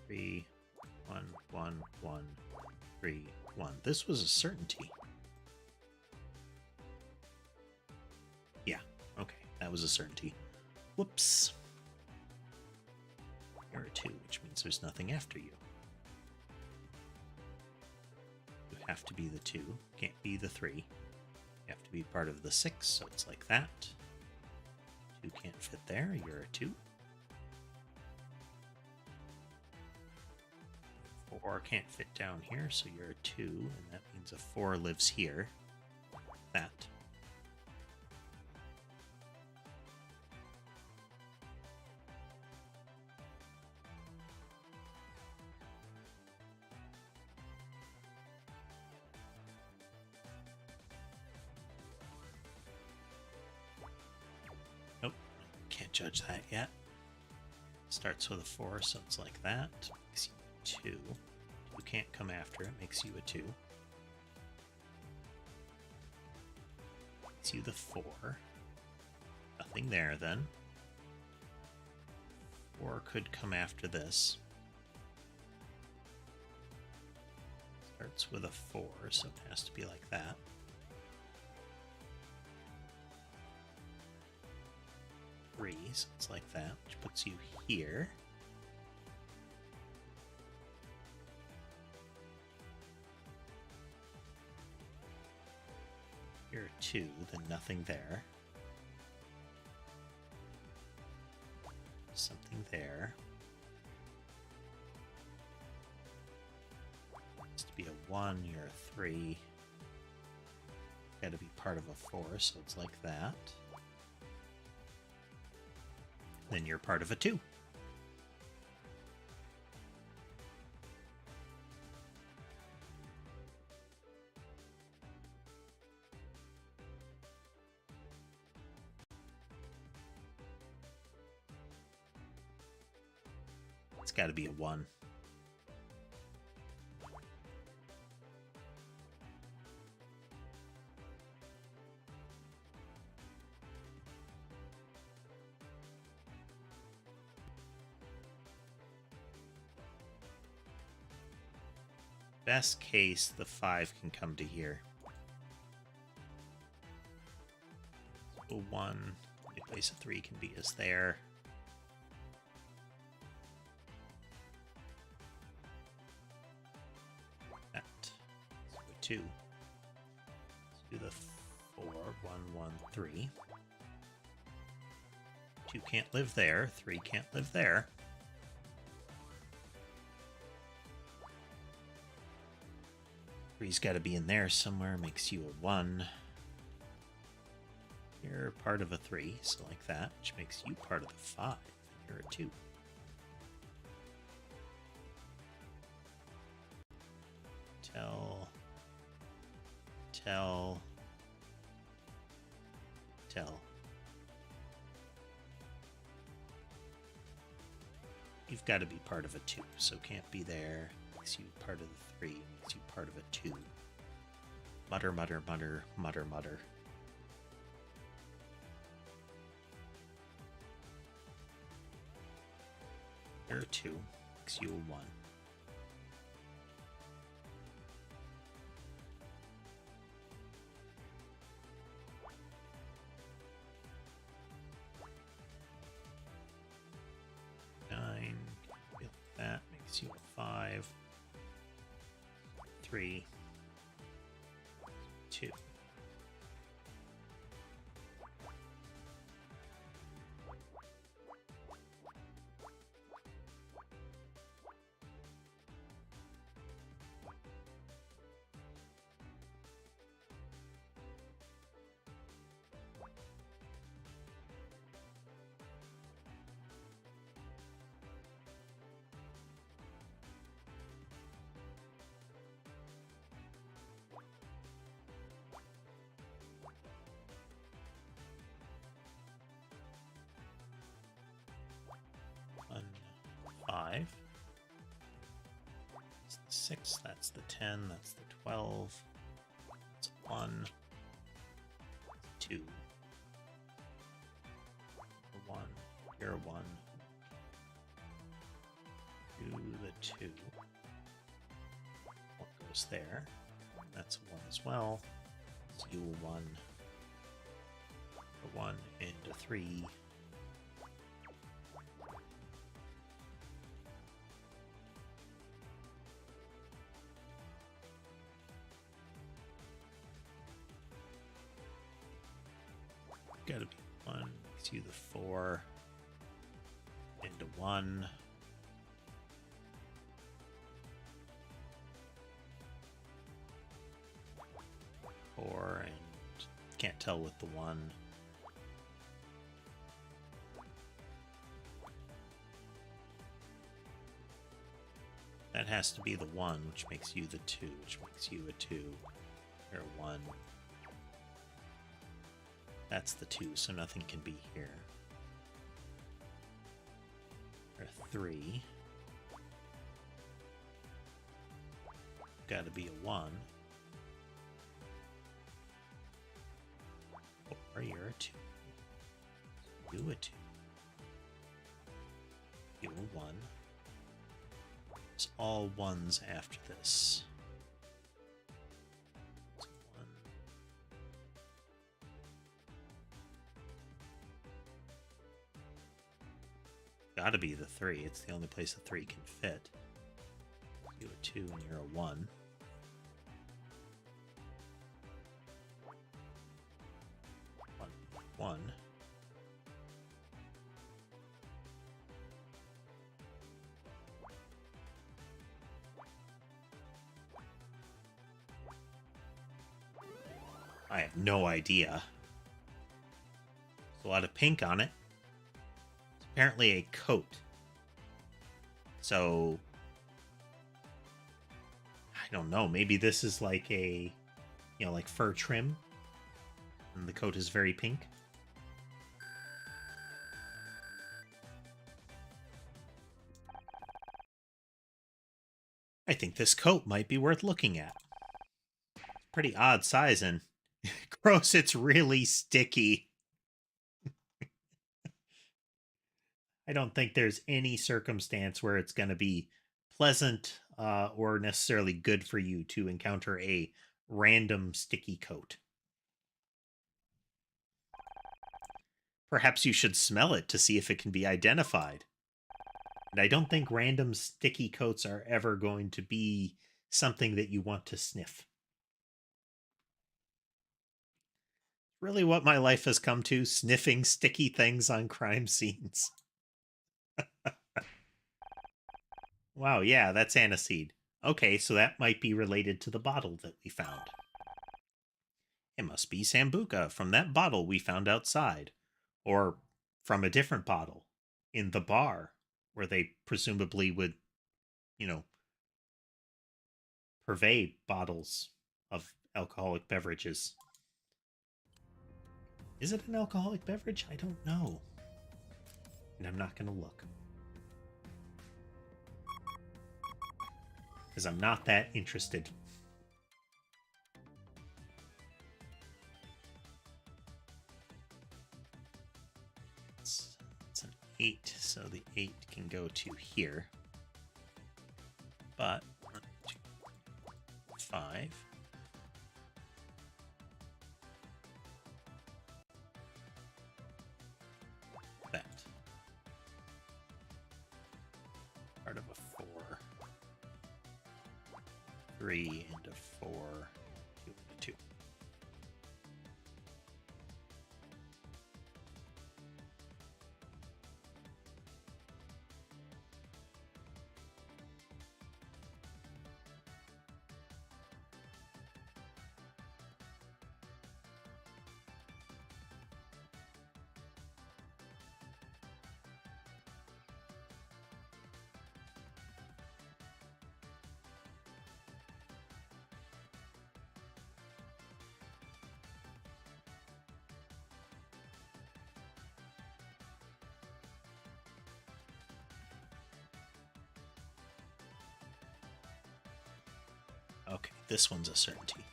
Three, 1, 1, 1, 3, 1. This was a certainty. Yeah, okay, that was a certainty. Whoops. You're a 2, which means there's nothing after you. You have to be the 2, can't be the 3. You have to be part of the 6, so it's like that. 2 can't fit there, you're a 2. 4 can't fit down here, so you're a 2, and that means a 4 lives here. That. Nope, can't judge that yet. Starts with a 4, so it's like that. Makes you a 2. 2 can't come after it, makes you a 2. Makes you the 4. Nothing there then. 4 could come after this. Starts with a 4, so it has to be like that. Three, so it's like that, which puts you here. You're a 2, then nothing there. Something there. Has to be a 1, you're a 3. Gotta be part of a 4, so it's like that. Then you're part of a 2. It's got to be a 1. Best case, the 5 can come to here. A 1, any place a 3 can be is there. That. Let's go 2. Let's do the 4, 1, 1, 3. 2 can't live there, 3 can't live there. Three's got to be in there somewhere, makes you a 1. You're part of a 3, so like that, which makes you part of the 5. You're a 2. Tell. You've got to be part of a 2, so can't be there. Makes you part of the 3, makes you part of a 2. Mutter, mutter, mutter, mutter, mutter. You're a 2, makes you a 1. That makes you a 5. 3. 2. One, 5. That's the 6, that's the 10, that's the 12. That's 1. 2. 1. You're a 1. 2, the 2. What goes there? That's a 1 as well. So you a 1. A 1 and a 3. Gotta be 1, makes you the 4, and a 1. Four, and can't tell with the 1. That has to be the 1, which makes you the 2, which makes you a 2. You're a 1. That's the 2, so nothing can be here. Or 3. Gotta be a 1. Or you're a 2. You a 2. You a 1. It's all 1s after this. Gotta be the 3. It's the only place a 3 can fit. You a 2 and you're a 1. One. I have no idea. There's a lot of pink on it. It's apparently a coat. So I don't know. Maybe this is like a, like fur trim. And the coat is very pink. I think this coat might be worth looking at. Pretty odd size and gross, it's really sticky. I don't think there's any circumstance where it's going to be pleasant or necessarily good for you to encounter a random sticky coat. Perhaps you should smell it to see if it can be identified. And I don't think random sticky coats are ever going to be something that you want to sniff. Really what my life has come to, sniffing sticky things on crime scenes. Wow, yeah, that's aniseed. Okay, so that might be related to the bottle that we found. It must be Sambuca from that bottle we found outside. Or from a different bottle in the bar where they presumably would, purvey bottles of alcoholic beverages. Is it an alcoholic beverage? I don't know. And I'm not going to look. Because I'm not that interested. It's an 8, so the 8 can go to here. But 1, 2, 5. That. Part of a 4. 3 and a 4. 2 and a 2. Okay, this one's a certainty.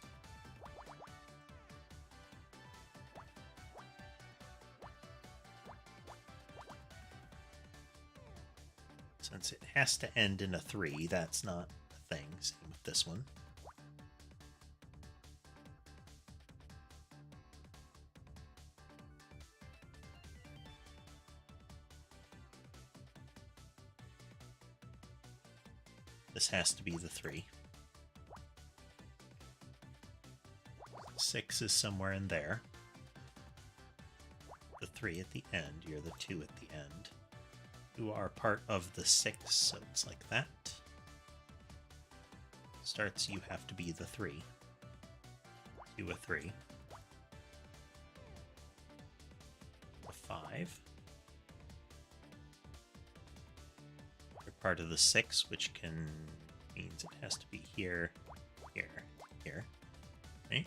Since it has to end in a 3, that's not a thing. Same with this one. This has to be the 3. 6 is somewhere in there. The 3 at the end, you're the 2 at the end. You are part of the 6, so it's like that. Starts, you have to be the 3. Do a 3. A 5. You're part of the 6, which means it has to be here, here, here. Okay?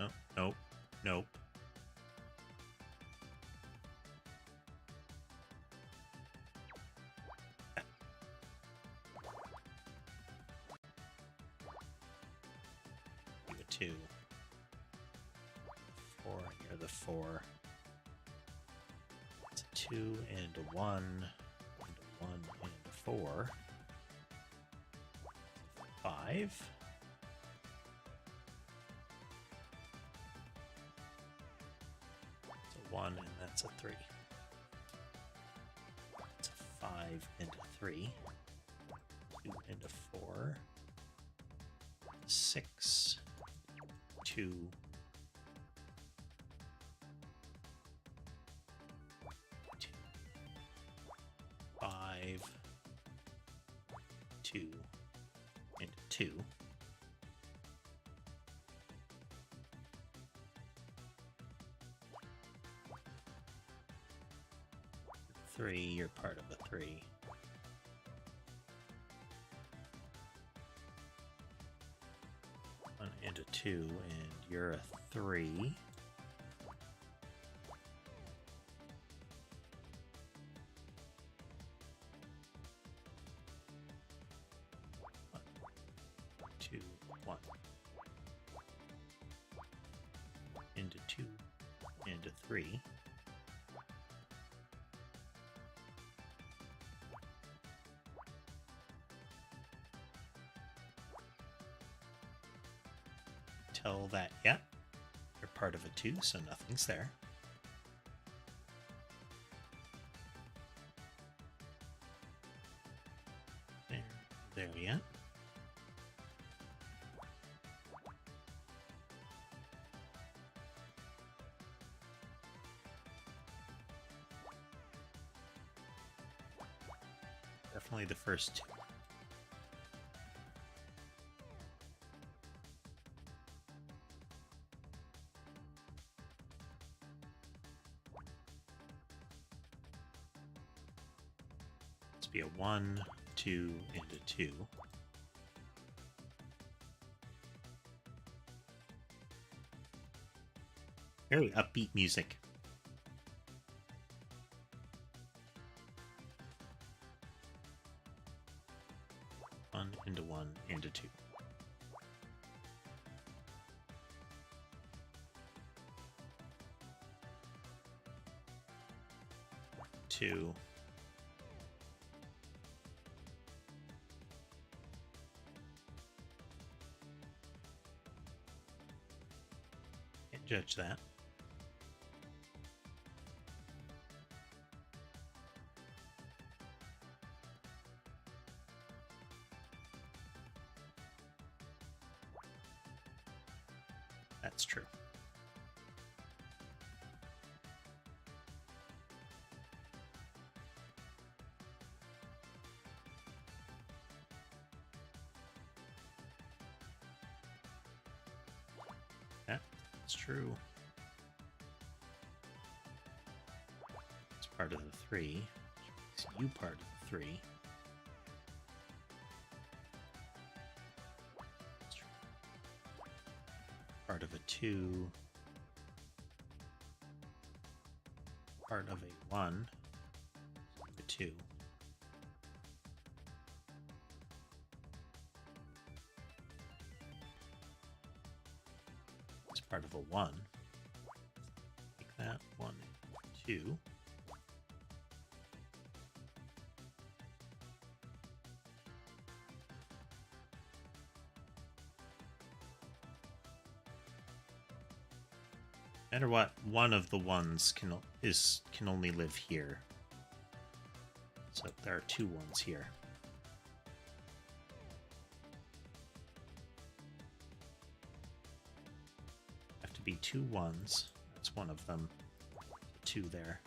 Oh, nope, nope. You a 2. 4, you're the 4. It's a 2 and a 1, and a 1 and a 4. 5. It's a 1 and that's a 3. It's a 5 and a 3. 2 and a 4. 6. 2. 5. 2 and 2. 3, you're part of a 3. 1 and a 2, and you're a 3. 1, into 2, into 3. Tell that, yeah, you're part of a 2, so nothing's there. There, yeah. Definitely the first 2. Let's be a 1, 2, and a 2. Very upbeat music. One into 1 into 2. Two. Can't judge that. That's true. That's true. It's part of the 3. It's you part of the 3. Part of a 2. Part of a 1. A 2. It's part of a 1. Like that. 1 and 2. No matter what, one of the 1s can only live here. So there are 2 1s here. Have to be 2 1s. That's one of them. 2 there.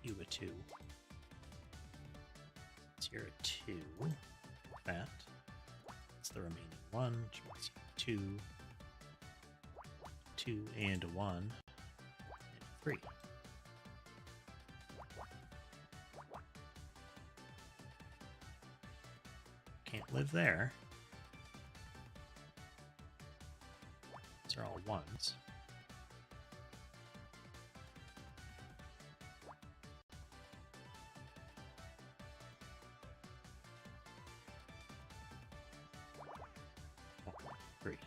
You a 2. So you're a 2. That. That's the remaining 1, which makes you 2. 2 and a 1 and a 3. Can't live there. These are all 1s. Three.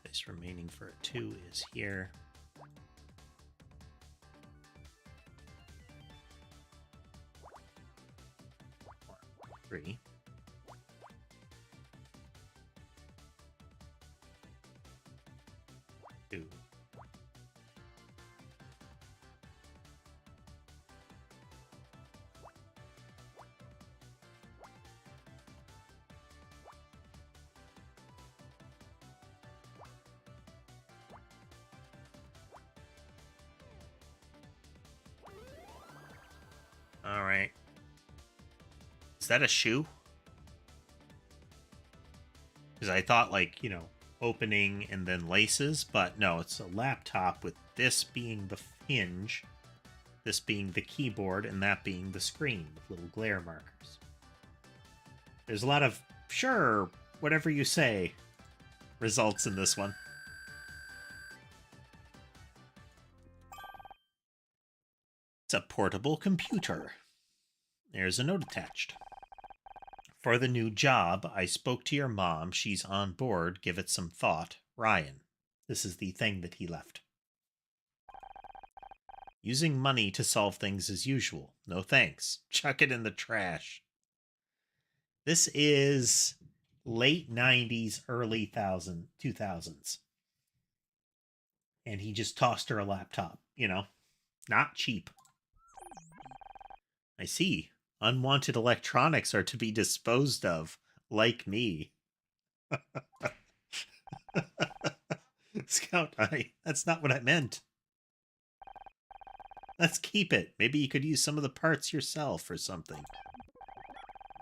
This remaining for a 2 is here. 1, 3. Two. All right. Is that a shoe? Because I thought, like, you know, opening and then laces, but no, it's a laptop with this being the hinge, this being the keyboard, and that being the screen with little glare markers. There's a lot of, sure, whatever you say, results in this one. It's a portable computer. There's a note attached. For the new job, I spoke to your mom. She's on board. Give it some thought. Ryan. This is the thing that he left. Using money to solve things as usual. No thanks. Chuck it in the trash. This is late 90s, early 2000s. And he just tossed her a laptop, you know? Not cheap. I see. Unwanted electronics are to be disposed of, like me. Scout, that's not what I meant. Let's keep it. Maybe you could use some of the parts yourself or something.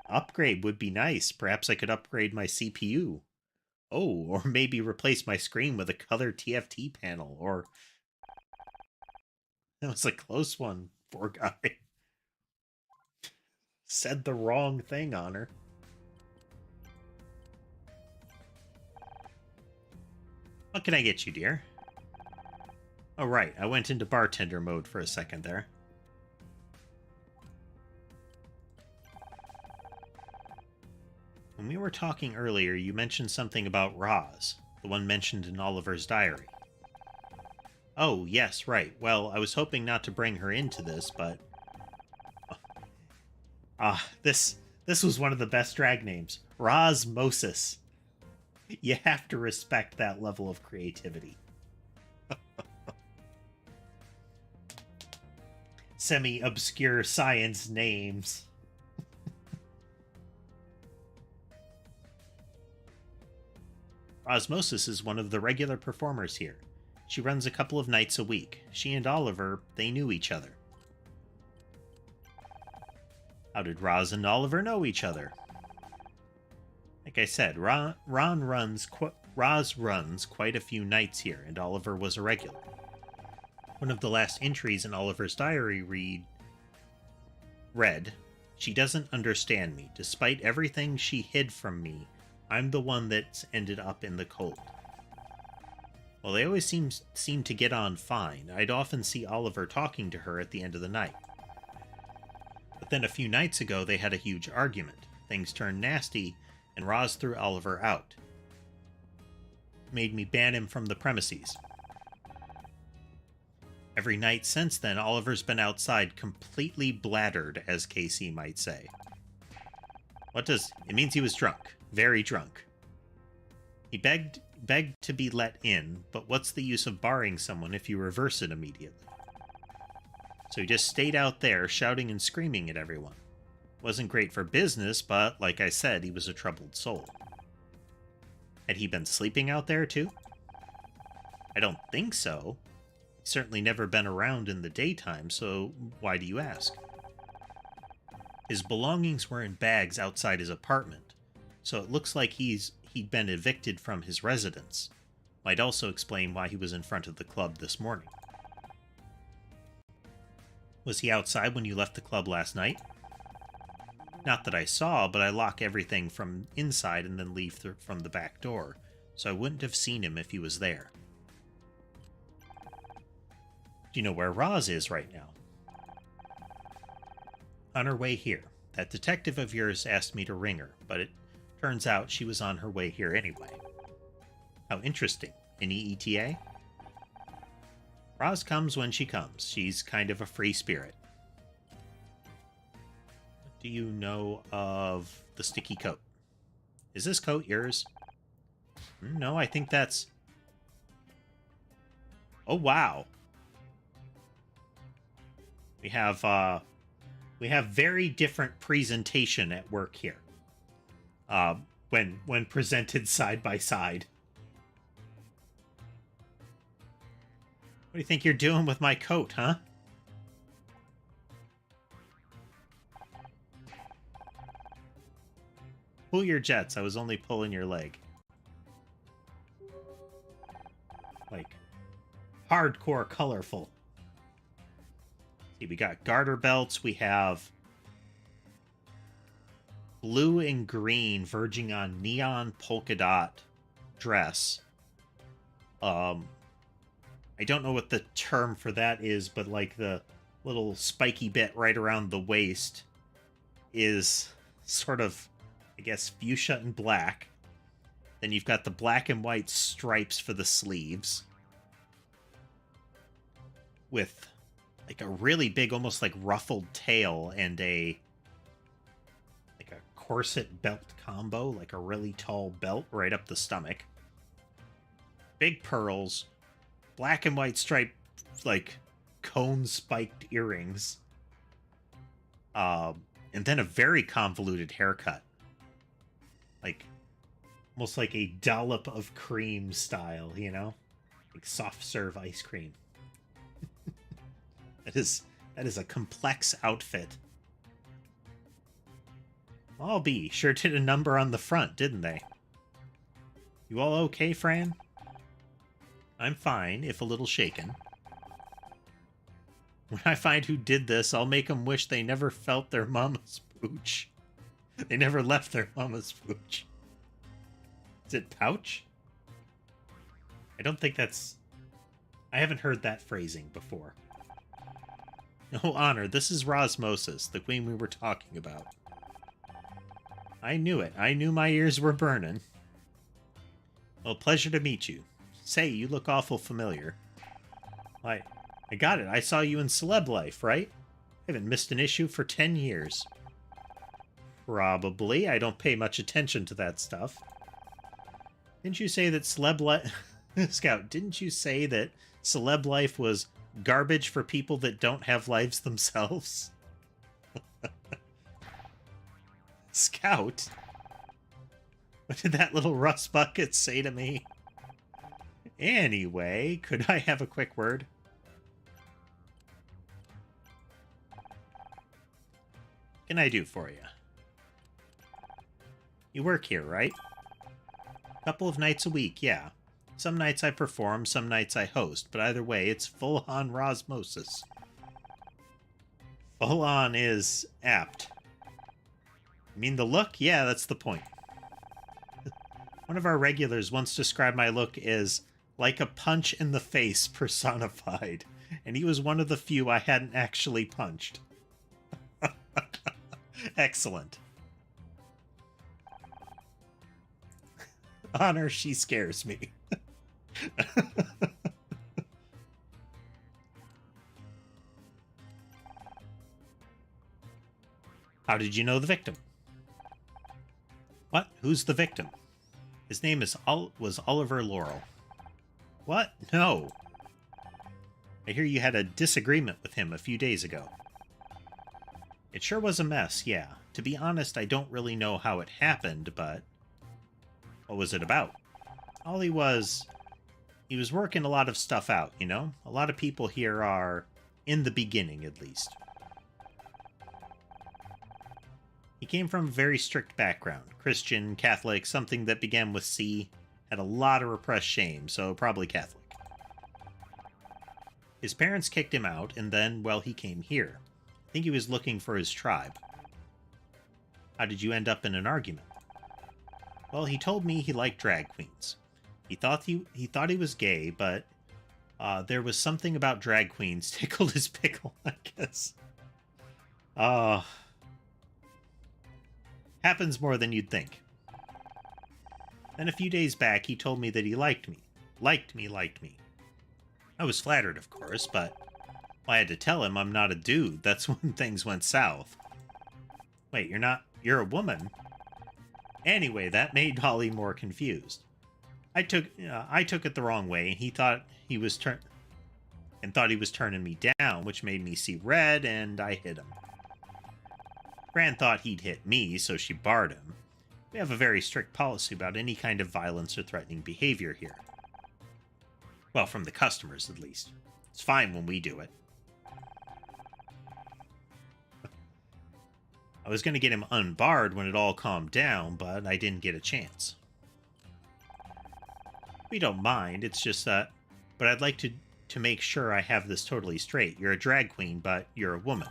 Upgrade would be nice. Perhaps I could upgrade my CPU. Oh, or maybe replace my screen with a color TFT panel, or... That was a close one, poor guy. Said the wrong thing on her. What can I get you, dear? Oh, right. I went into bartender mode for a second there. When we were talking earlier, you mentioned something about Roz, the one mentioned in Oliver's diary. Oh, yes, right. Well, I was hoping not to bring her into this, but... this was one of the best drag names. Rosmosis. You have to respect that level of creativity. Semi-obscure science names. Osmosis is one of the regular performers here. She runs a couple of nights a week. She and Oliver, they knew each other. How did Roz and Oliver know each other? Like I said, Roz runs quite a few nights here, and Oliver was a regular. One of the last entries in Oliver's diary read, "She doesn't understand me. Despite everything she hid from me, I'm the one that's ended up in the cold." Well, they always seem to get on fine. I'd often see Oliver talking to her at the end of the night. But then a few nights ago, they had a huge argument. Things turned nasty, and Roz threw Oliver out. Made me ban him from the premises. Every night since then, Oliver's been outside completely bladdered, as Casey might say. What does... It means he was drunk. Very drunk. He begged to be let in, but what's the use of barring someone if you reverse it immediately? So he just stayed out there, shouting and screaming at everyone. Wasn't great for business, but like I said, he was a troubled soul. Had he been sleeping out there too? I don't think so. He's certainly never been around in the daytime, so why do you ask? His belongings were in bags outside his apartment, so it looks like he'd been evicted from his residence. Might also explain why he was in front of the club this morning. Was he outside when you left the club last night? Not that I saw, but I lock everything from inside and then leave from the back door, so I wouldn't have seen him if he was there. Do you know where Roz is right now? On her way here. That detective of yours asked me to ring her, but it turns out she was on her way here anyway. How interesting. Any ETA? Roz comes when she comes. She's kind of a free spirit. What do you know of the sticky coat? Is this coat yours? No, I think that's... Oh, wow. We have very different presentation at work here. When presented side by side. What do you think you're doing with my coat, huh? Pull your jets. I was only pulling your leg. Like, hardcore colorful. See, we got garter belts. We have blue and green verging on neon polka dot dress. I don't know what the term for that is, but like the little spiky bit right around the waist is sort of, I guess, fuchsia and black. Then you've got the black and white stripes for the sleeves, with like a really big, almost like ruffled tail, and a corset belt combo, like a really tall belt right up the stomach. Big pearls, black and white striped, like cone spiked earrings, and then a very convoluted haircut, like almost like a dollop of cream style, you know, like soft serve ice cream. that is a complex outfit. I'll be sure did a number on the front, didn't they? You all okay, Fran? I'm fine, if a little shaken. When I find who did this, I'll make them wish they never felt their mama's pooch. They never left their mama's pooch. Is it pouch? I don't think that's... I haven't heard that phrasing before. No, Honor, this is Rosmosis, the queen we were talking about. I knew it. I knew my ears were burning. Well, pleasure to meet you. Say, you look awful familiar. I got it. I saw you in Celeb Life, right? I haven't missed an issue for 10 years. Probably. I don't pay much attention to that stuff. Didn't you say that Celeb Life... Scout, didn't you say that Celeb Life was garbage for people that don't have lives themselves? Scout? What did that little rust bucket say to me? Anyway, could I have a quick word? What can I do for you? You work here, right? A couple of nights a week, yeah. Some nights I perform, some nights I host, but either way, it's full-on Rosmosis. Full-on is apt. You mean the look? Yeah, that's the point. One of our regulars once described my look as like a punch in the face personified, and he was one of the few I hadn't actually punched. Excellent. Honor, she scares me. How did you know the victim? What? Who's the victim? His name was Oliver Laurel. What? No. I hear you had a disagreement with him a few days ago. It sure was a mess, yeah. To be honest, I don't really know how it happened, but... What was it about? All he was working a lot of stuff out, you know? A lot of people here are, in the beginning at least. He came from a very strict background. Christian, Catholic, something that began with C. Had a lot of repressed shame, so probably Catholic. His parents kicked him out, and then, well, he came here. I think he was looking for his tribe. How did you end up in an argument? Well, he told me he liked drag queens. He thought he was gay, but there was something about drag queens tickled his pickle, I guess. Happens more than you'd think. Then a few days back, he told me that he liked me. Liked me. I was flattered, of course, but I had to tell him I'm not a dude. That's when things went south. Wait, you're a woman? Anyway, that made Holly more confused. I took it the wrong way, and he thought he was turning me down, which made me see red, and I hit him. Fran thought he'd hit me, so she barred him. We have a very strict policy about any kind of violence or threatening behavior here. Well, from the customers, at least. It's fine when we do it. I was going to get him unbarred when it all calmed down, but I didn't get a chance. We don't mind, it's just that... But I'd like to make sure I have this totally straight. You're a drag queen, but you're a woman.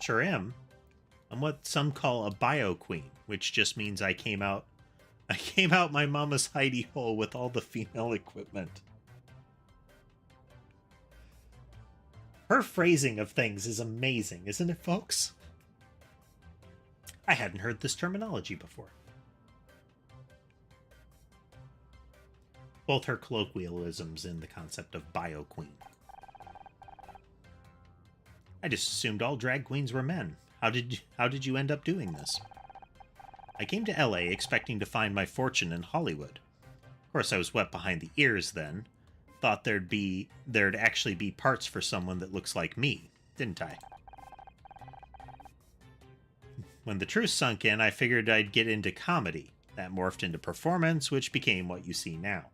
Sure am. I'm what some call a bio queen, which just means I came out my mama's hidey hole with all the female equipment. Her phrasing of things is amazing, isn't it, folks? I hadn't heard this terminology before. Both her colloquialisms and the concept of bio queen. I just assumed all drag queens were men. How did you end up doing this? I came to LA expecting to find my fortune in Hollywood. Of course, I was wet behind the ears then. Thought there'd actually be parts for someone that looks like me, didn't I? When the truth sunk in, I figured I'd get into comedy. That morphed into performance, which became what you see now.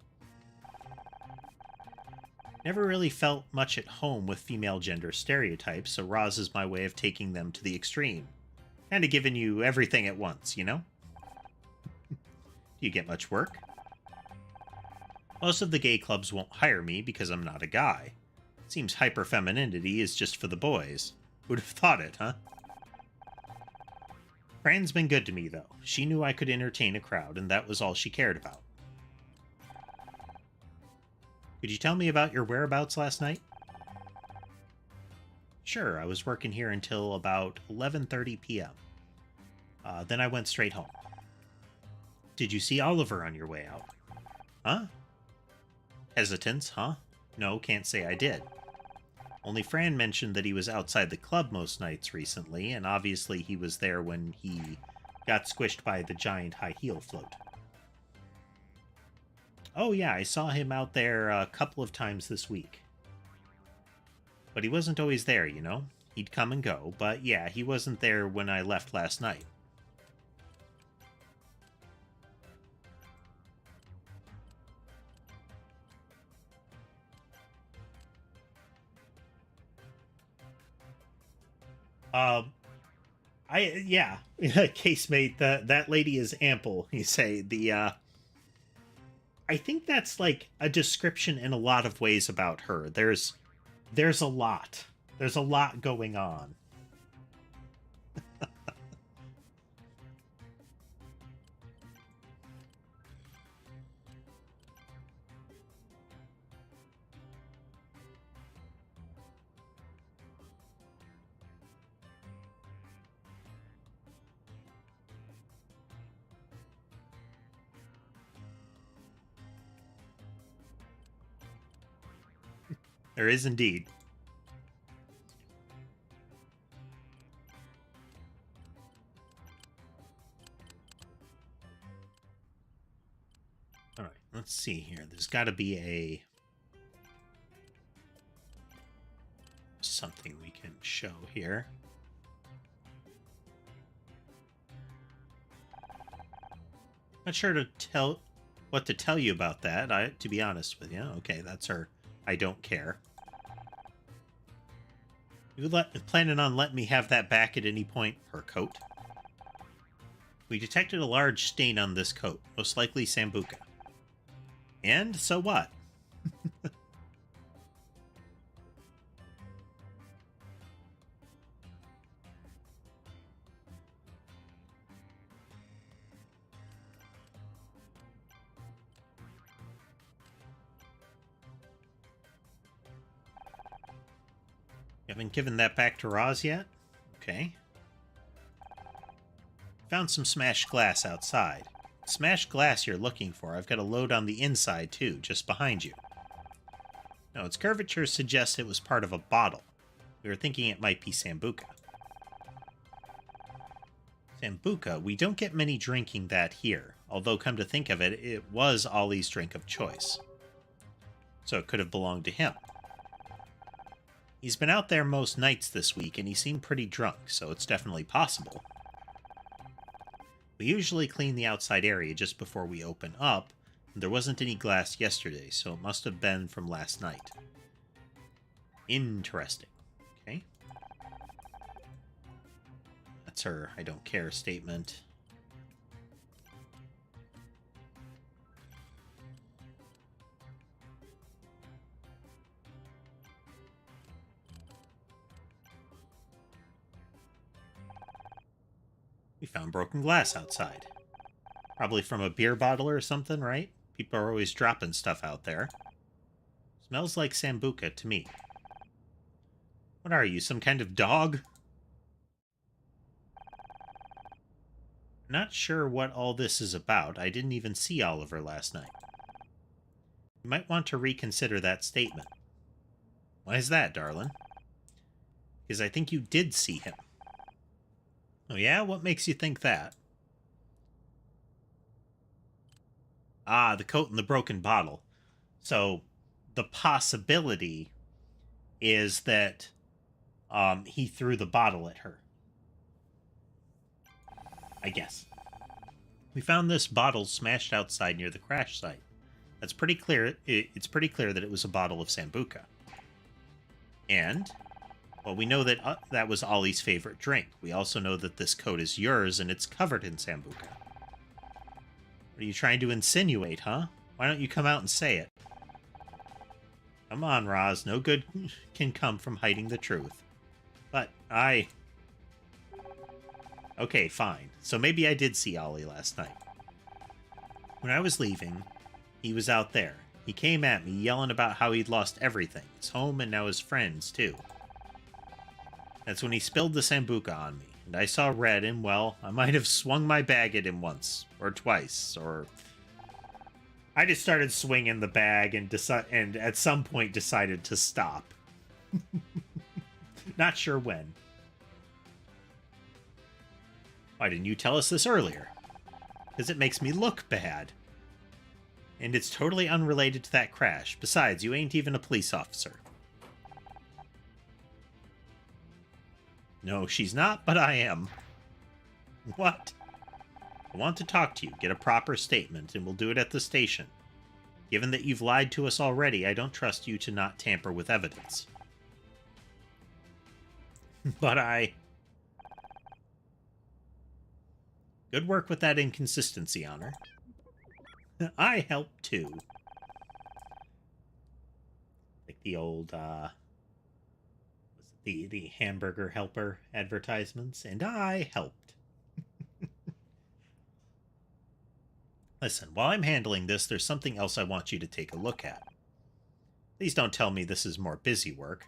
Never really felt much at home with female gender stereotypes, so Roz is my way of taking them to the extreme. Kinda giving you everything at once, you know? Do you get much work? Most of the gay clubs won't hire me because I'm not a guy. Seems hyperfemininity is just for the boys. Who'd have thought it, huh? Fran's been good to me, though. She knew I could entertain a crowd, and that was all she cared about. Could you tell me about your whereabouts last night? Sure, I was working here until about 11:30 p.m. Then I went straight home. Did you see Oliver on your way out? Huh? Hesitance, huh? No, can't say I did. Only Fran mentioned that he was outside the club most nights recently, and obviously he was there when he got squished by the giant high heel float. Oh yeah, I saw him out there a couple of times this week. But he wasn't always there, you know? He'd come and go, but yeah, he wasn't there when I left last night. Yeah, casemate, that lady is ample, you say. I think that's like a description in a lot of ways about her. There's a lot. There's a lot going on. There is indeed. All right, let's see here. There's got to be something we can show here. Not sure what to tell you about that. To be honest with you. Okay, that's her. I don't care. You planning on letting me have that back at any point? Her coat. We detected a large stain on this coat, most likely Sambuca. And so what? You haven't given that back to Roz yet? Okay. Found some smashed glass outside. Smashed glass you're looking for. I've got a load on the inside, too, just behind you. No, its curvature suggests it was part of a bottle. We were thinking it might be Sambuca. Sambuca, we don't get many drinking that here. Although, come to think of it, it was Ollie's drink of choice. So it could have belonged to him. He's been out there most nights this week, and he seemed pretty drunk, so it's definitely possible. We usually clean the outside area just before we open up, and there wasn't any glass yesterday, so it must have been from last night. Interesting. Okay. That's her I don't care statement. We found broken glass outside. Probably from a beer bottle or something, right? People are always dropping stuff out there. Smells like Sambuca to me. What are you, some kind of dog? Not sure what all this is about. I didn't even see Oliver last night. You might want to reconsider that statement. Why is that, darling? Because I think you did see him. Oh yeah? What makes you think that? Ah, the coat and the broken bottle. So, the possibility is that he threw the bottle at her. I guess. We found this bottle smashed outside near the crash site. That's pretty clear. It's pretty clear that it was a bottle of Sambuca. And, well, we know that that was Ollie's favorite drink. We also know that this coat is yours and it's covered in Sambuca. What are you trying to insinuate, huh? Why don't you come out and say it? Come on, Roz. No good can come from hiding the truth. But Okay, fine. So maybe I did see Ollie last night. When I was leaving, he was out there. He came at me yelling about how he'd lost everything. His home and now his friends, too. That's when he spilled the Sambuca on me. And I saw red and, well, I might have swung my bag at him once. Or twice. Or... I just started swinging the bag and at some point decided to stop. Not sure when. Why didn't you tell us this earlier? Because it makes me look bad. And it's totally unrelated to that crash. Besides, you ain't even a police officer. No, she's not, but I am. What? I want to talk to you, get a proper statement, and we'll do it at the station. Given that you've lied to us already, I don't trust you to not tamper with evidence. But Good work with that inconsistency, Honor. I help too. Like the old, the hamburger helper advertisements, and I helped. Listen, while I'm handling this, there's something else I want you to take a look at. Please don't tell me this is more busy work.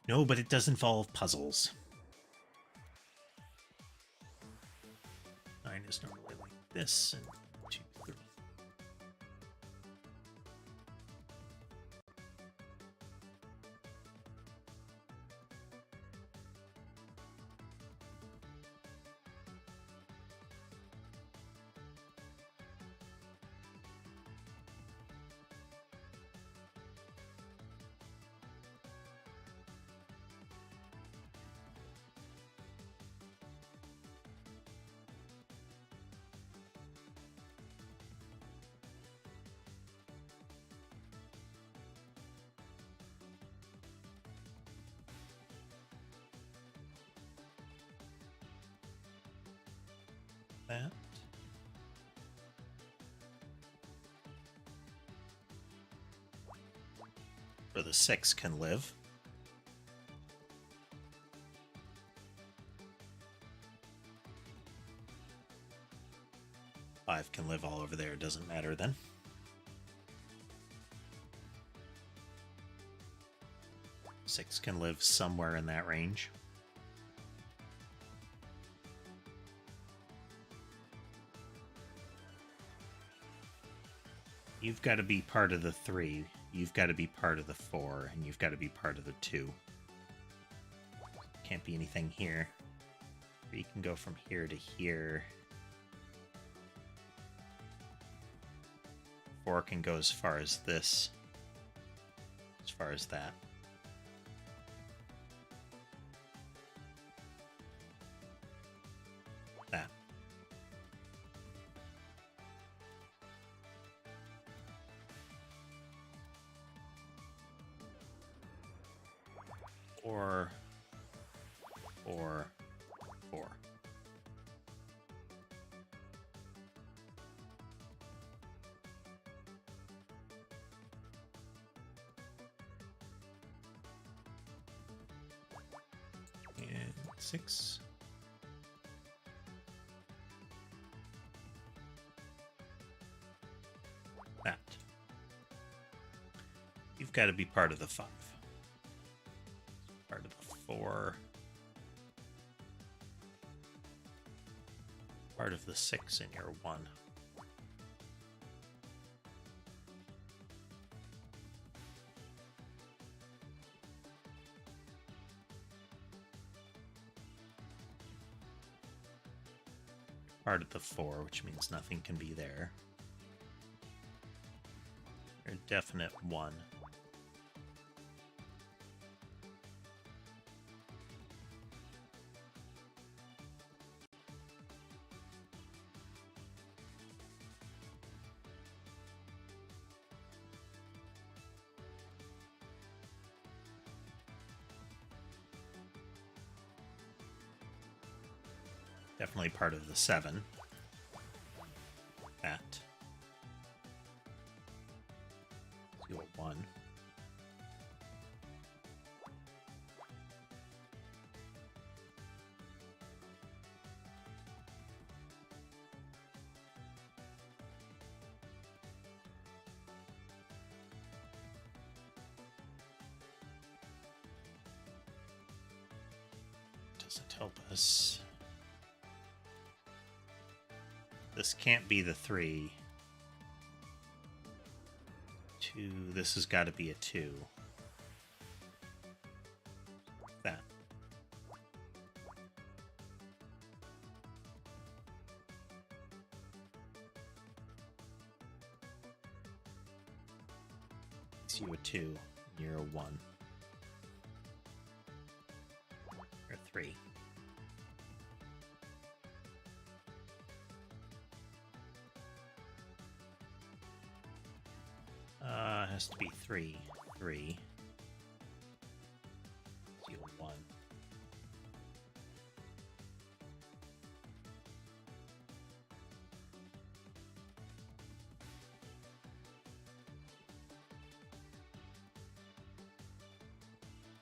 No, but it does involve puzzles. 9 is normally like this, and 2, 3. That. Where the 6 can live. Five can live all over there, it doesn't matter then. Six can live somewhere in that range. You've got to be part of the 3. You've got to be part of the 4, and you've got to be part of the 2. Can't be anything here. 3 can go from here to here. 4 can go as far as this. As far as that. That. Or 4, 4. And 6. That. You've got to be part of the 5. Part of the 4. Part of the 6 in your 1. Part of the 4, which means nothing can be there. Your definite 1. Definitely part of the 7. That. Your 1. Doesn't help us. This can't be the 3. 2. This has got to be a 2. That. Makes you a 2. You're a 1. Or 3. Has to be 3. 3. Deal 1.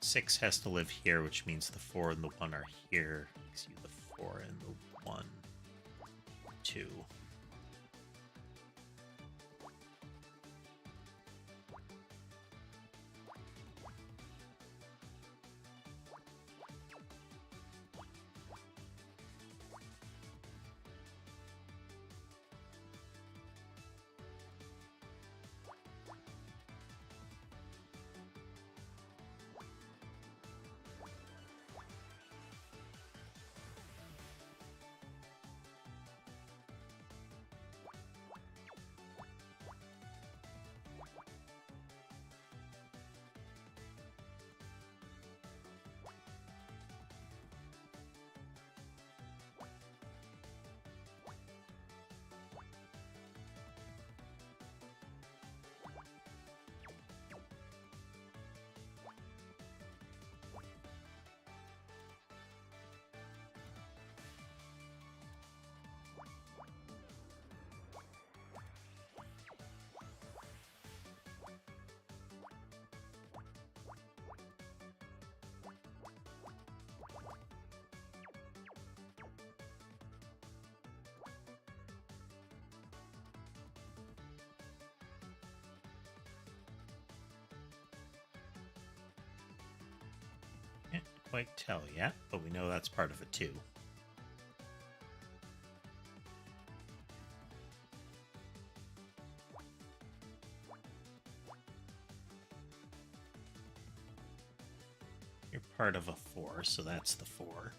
Six has to live here, which means the 4 and the 1 are here. Makes you the 4 and the 1. 2. Can't quite tell yet, but we know that's part of a 2. You're part of a 4, so that's the 4.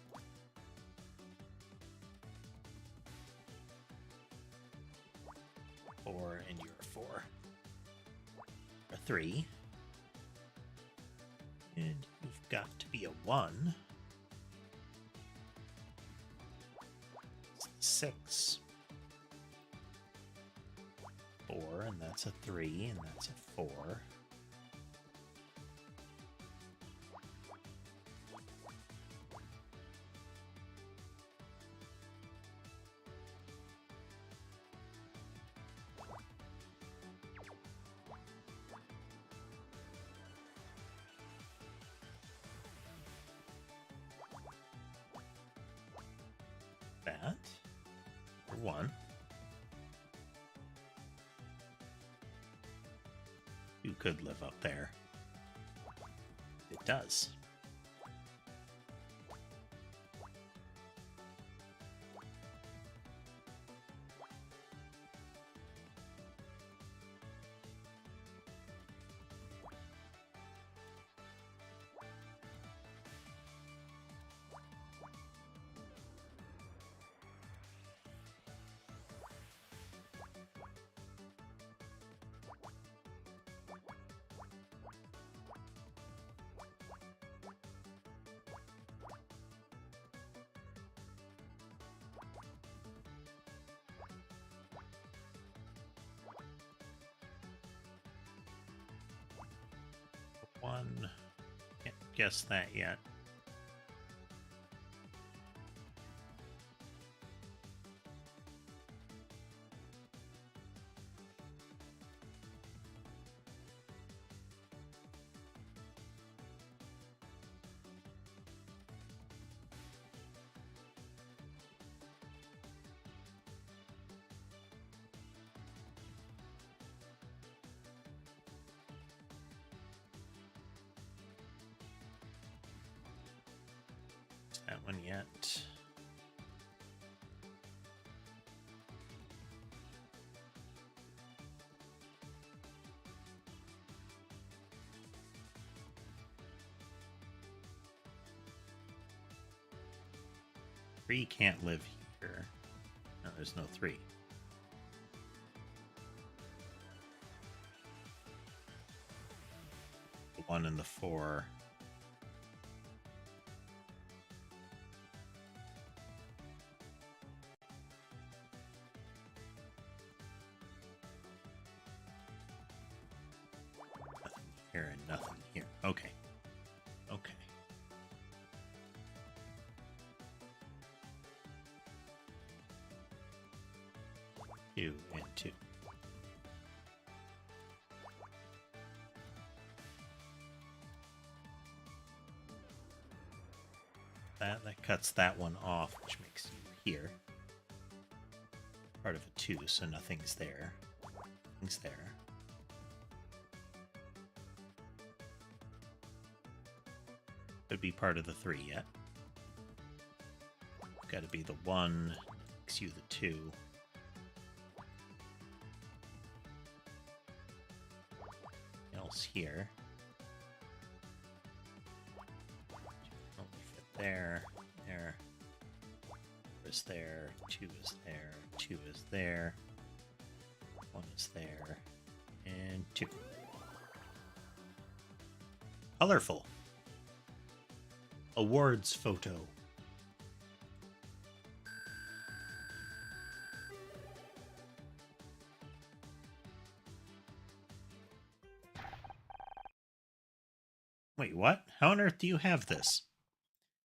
And you're a 4. A 3. And you've got to be a 1. 6. 4, and that's a 3, and that's a 4. That. 1. 2 could live up there. does. One. Can't guess that yet. That one yet. Three can't live here. No, there's no three. The one and the four. Nothing here and nothing here. Okay. Okay. 2 and 2. That cuts that one off, which makes you here. Part of a 2, so nothing's there. Nothing's there. Could be part of the 3 yet. Got to be the 1, makes you the 2. Else here. Only fit there, there. 4 is there, 2 is there, 2 is there, 1 is there, and 2. Colorful. Awards photo. Wait, what? How on earth do you have this?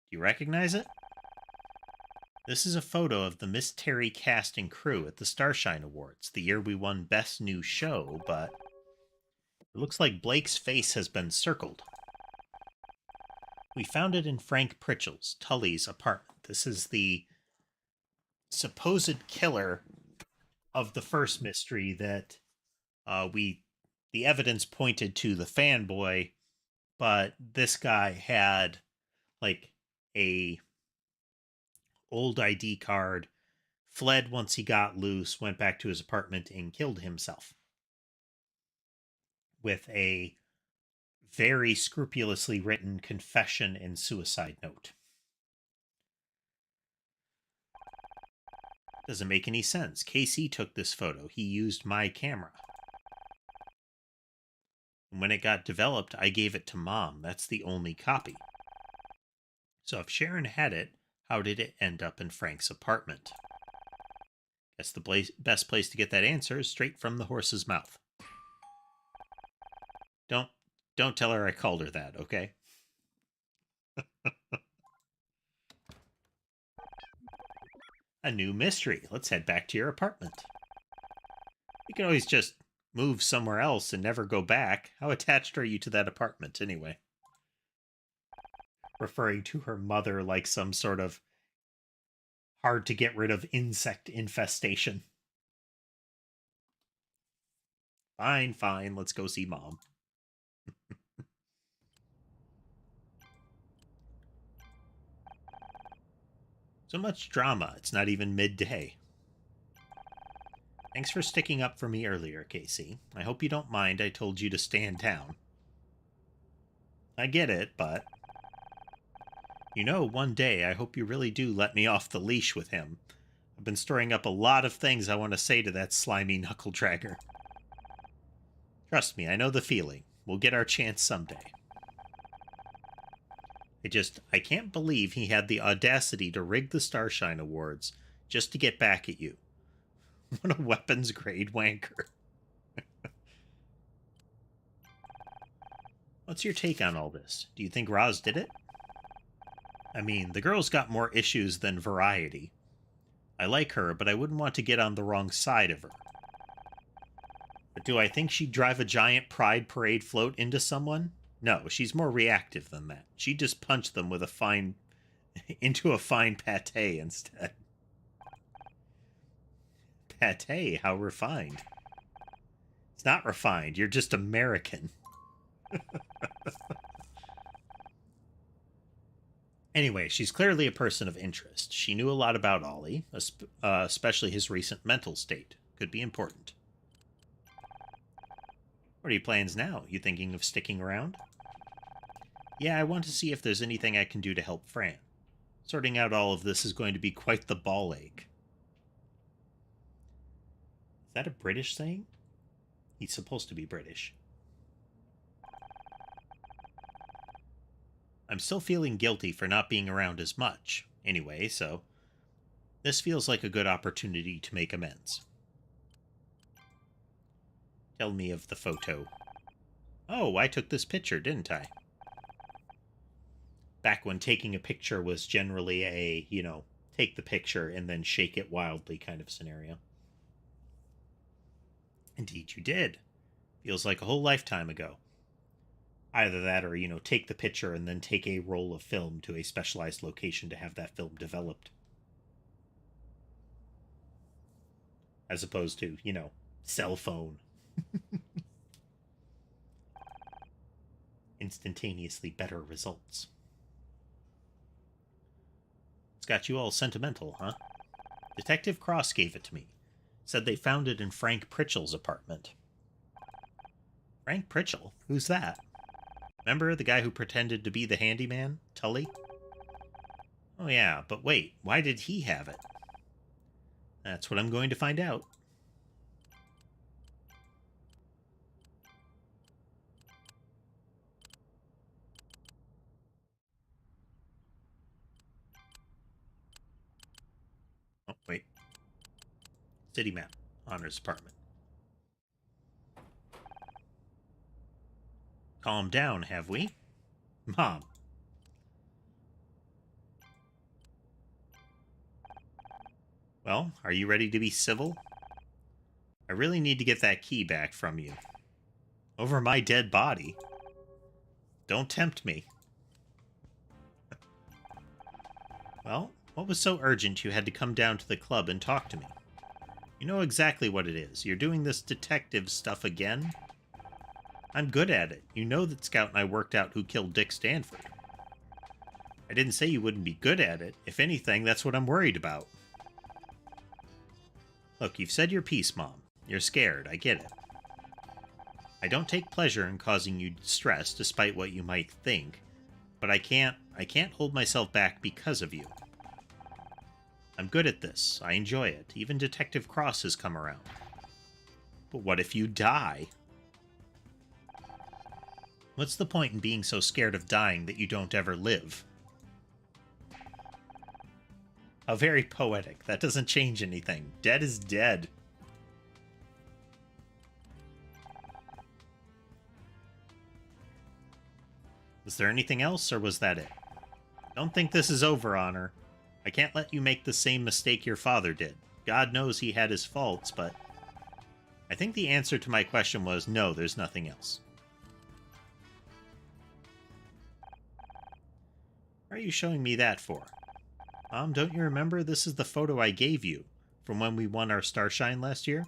Do you recognize it? This is a photo of the Miss Terry cast and crew at the Starshine Awards, the year we won Best New Show, but it looks like Blake's face has been circled. We found it in Frank Pritchell's, Tully's apartment. This is the supposed killer of the first mystery that the evidence pointed to the fanboy, but this guy had like a old ID card, fled once he got loose, went back to his apartment and killed himself with a very scrupulously written confession and suicide note. Doesn't make any sense. Casey took this photo. He used my camera. And when it got developed, I gave it to Mom. That's the only copy. So if Sharon had it, how did it end up in Frank's apartment? Guess the best place to get that answer is straight from the horse's mouth. Don't tell her I called her that, okay? A new mystery. Let's head back to your apartment. You can always just move somewhere else and never go back. How attached are you to that apartment, anyway? Referring to her mother like some sort of hard to get rid of insect infestation. Fine, fine. Let's go see Mom. So much drama, it's not even midday. Thanks for sticking up for me earlier, Casey. I hope you don't mind I told you to stand down. I get it, but... You know, one day I hope you really do let me off the leash with him. I've been storing up a lot of things I want to say to that slimy knuckle-dragger. Trust me, I know the feeling. We'll get our chance someday. I can't believe he had the audacity to rig the Starshine Awards just to get back at you. What a weapons-grade wanker. What's your take on all this? Do you think Roz did it? I mean, the girl's got more issues than variety. I like her, but I wouldn't want to get on the wrong side of her. But do I think she'd drive a giant pride parade float into someone? No, she's more reactive than that. She'd just punch them with into a fine pate instead. Pate? How refined. It's not refined. You're just American. Anyway, she's clearly a person of interest. She knew a lot about Ollie, especially his recent mental state. Could be important. What are your plans now? You thinking of sticking around? Yeah, I want to see if there's anything I can do to help Fran. Sorting out all of this is going to be quite the ball ache. Is that a British saying? He's supposed to be British. I'm still feeling guilty for not being around as much, anyway, so this feels like a good opportunity to make amends. Tell me of the photo. Oh, I took this picture, didn't I? Back when taking a picture was generally a, take the picture and then shake it wildly kind of scenario. Indeed you did. Feels like a whole lifetime ago. Either that or, take the picture and then take a roll of film to a specialized location to have that film developed. As opposed to, cell phone. Instantaneously better results. It's got you all sentimental, huh? Detective Cross gave it to me. Said they found it in Frank Pritchell's apartment. Frank Pritchell? Who's that? Remember the guy who pretended to be the handyman, Tully? Oh yeah, but wait, why did he have it? That's what I'm going to find out. Oh, wait. City map. Honor's apartment. Calm down, have we? Mom. Well, are you ready to be civil? I really need to get that key back from you. Over my dead body. Don't tempt me. Well, what was so urgent you had to come down to the club and talk to me? You know exactly what it is. You're doing this detective stuff again? I'm good at it. You know that Scout and I worked out who killed Dick Stanford. I didn't say you wouldn't be good at it. If anything, that's what I'm worried about. Look, you've said your piece, Mom. You're scared. I get it. I don't take pleasure in causing you stress despite what you might think, but I can't hold myself back because of you. I'm good at this. I enjoy it. Even Detective Cross has come around. But what if you die? What's the point in being so scared of dying that you don't ever live? How very poetic. That doesn't change anything. Dead is dead. Was there anything else, or was that it? Don't think this is over, Honor. I can't let you make the same mistake your father did. God knows he had his faults, but I think the answer to my question was no, there's nothing else. What are you showing me that for? Mom, don't you remember this is the photo I gave you from when we won our Starshine last year?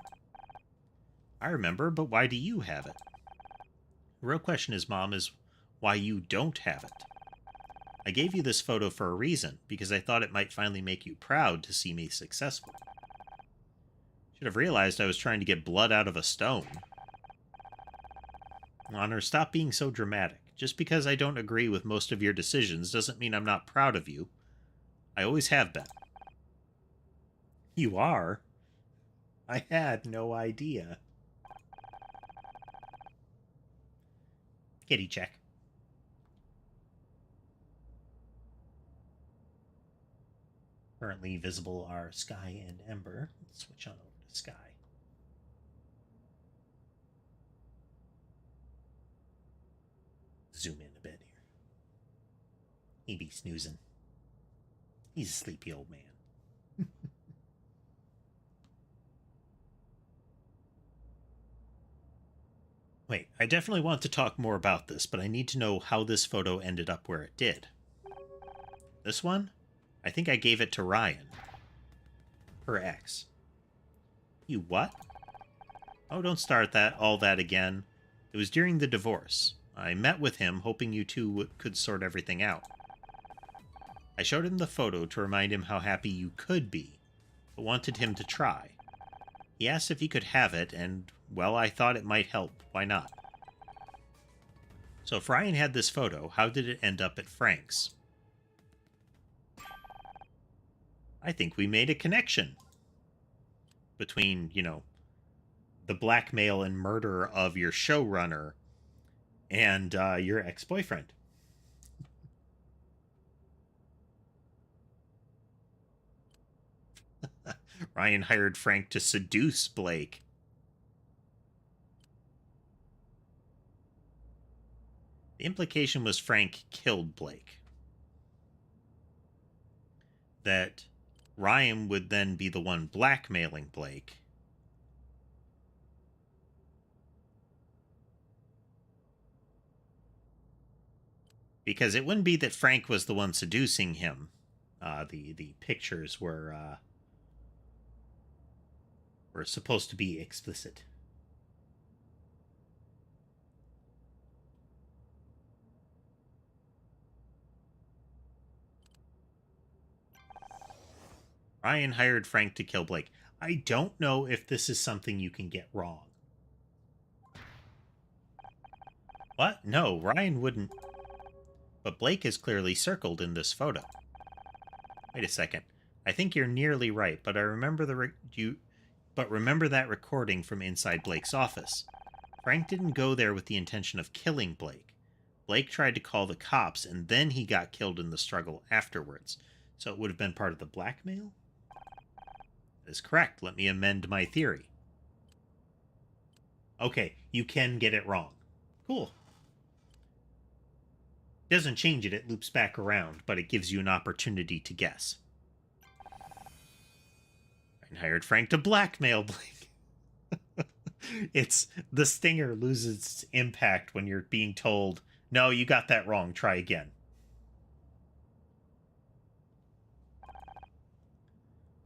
I remember, but why do you have it? The real question is, Mom, is why you don't have it. I gave you this photo for a reason, because I thought it might finally make you proud to see me successful. Should have realized I was trying to get blood out of a stone. Honor, stop being so dramatic. Just because I don't agree with most of your decisions doesn't mean I'm not proud of you. I always have been. You are? I had no idea. Kitty check. Currently visible are Sky and Ember. Let's switch on over to Sky. Zoom in a bit here. He be snoozing. He's a sleepy old man. Wait, I definitely want to talk more about this, but I need to know how this photo ended up where it did. This one? I think I gave it to Ryan. Her ex. You what? Oh, don't start all that again. It was during the divorce. I met with him, hoping you two could sort everything out. I showed him the photo to remind him how happy you could be, but wanted him to try. He asked if he could have it, and, well, I thought it might help. Why not? So if Ryan had this photo, how did it end up at Frank's? I think we made a connection between, you know, the blackmail and murder of your showrunner and your ex-boyfriend. Ryan hired Frank to seduce Blake. The implication was Frank killed Blake. That Ryan would then be the one blackmailing Blake. Because it wouldn't be that Frank was the one seducing him. The pictures were supposed to be explicit. Ryan hired Frank to kill Blake. I don't know if this is something you can get wrong. What? No, Ryan wouldn't. But Blake is clearly circled in this photo. Wait a second. I think you're nearly right, but I remember remember that recording from inside Blake's office. Frank didn't go there with the intention of killing Blake. Blake tried to call the cops, and then he got killed in the struggle afterwards. So it would have been part of the blackmail? That is correct. Let me amend my theory. Okay, you can get it wrong. Cool. It doesn't change it, it loops back around, but it gives you an opportunity to guess. And hired Frank to blackmail Blake. It's the stinger loses its impact when you're being told, no, you got that wrong, try again.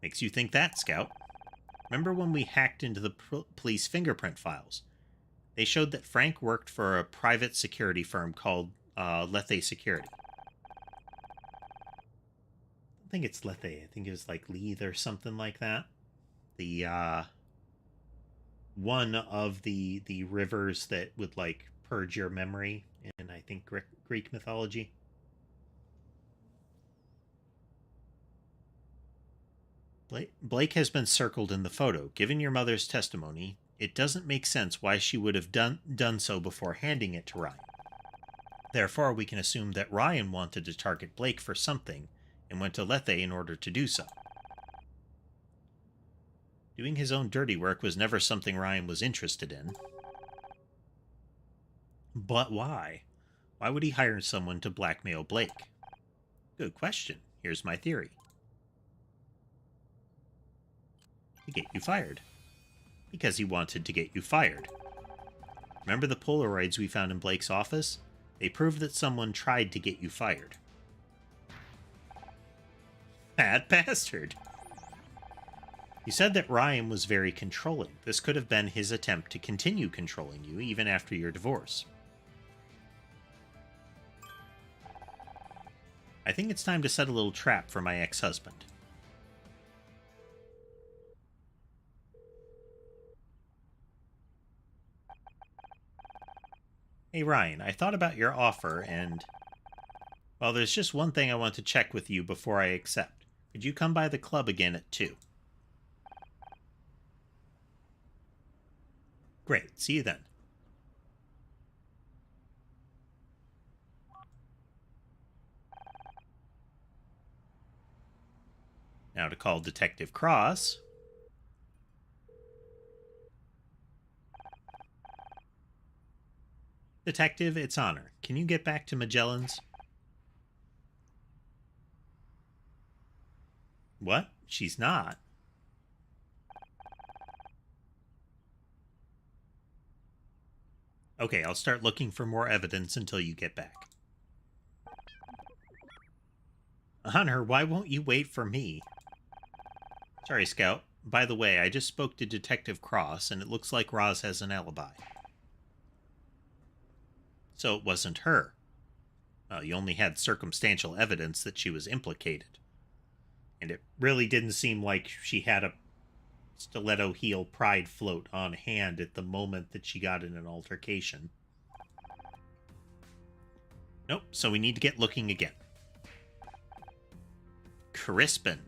Makes you think that, Scout. Remember when we hacked into the police fingerprint files? They showed that Frank worked for a private security firm called Lethe Security. I think it's Lethe. I think it was like Leith or something like that. The one of the rivers that would like purge your memory in, I think, Greek mythology. Blake has been circled in the photo. Given your mother's testimony, it doesn't make sense why she would have done so before handing it to Ryan. Therefore, we can assume that Ryan wanted to target Blake for something and went to Lethe in order to do so. Doing his own dirty work was never something Ryan was interested in. But why? Why would he hire someone to blackmail Blake? Good question. Here's my theory. To get you fired. Because he wanted to get you fired. Remember the Polaroids we found in Blake's office? They prove that someone tried to get you fired. That bastard! You said that Ryan was very controlling. This could have been his attempt to continue controlling you even after your divorce. I think it's time to set a little trap for my ex-husband. Hey Ryan, I thought about your offer and... Well, there's just one thing I want to check with you before I accept. Could you come by the club again at 2? Great, see you then. Now to call Detective Cross. Detective, it's Honor. Can you get back to Magellan's? What? She's not. Okay, I'll start looking for more evidence until you get back. Honor, why won't you wait for me? Sorry, Scout. By the way, I just spoke to Detective Cross, and it looks like Roz has an alibi. So it wasn't her. Well, you only had circumstantial evidence that she was implicated. And it really didn't seem like she had a stiletto heel pride float on hand at the moment that she got in an altercation. Nope, so we need to get looking again. Crispin.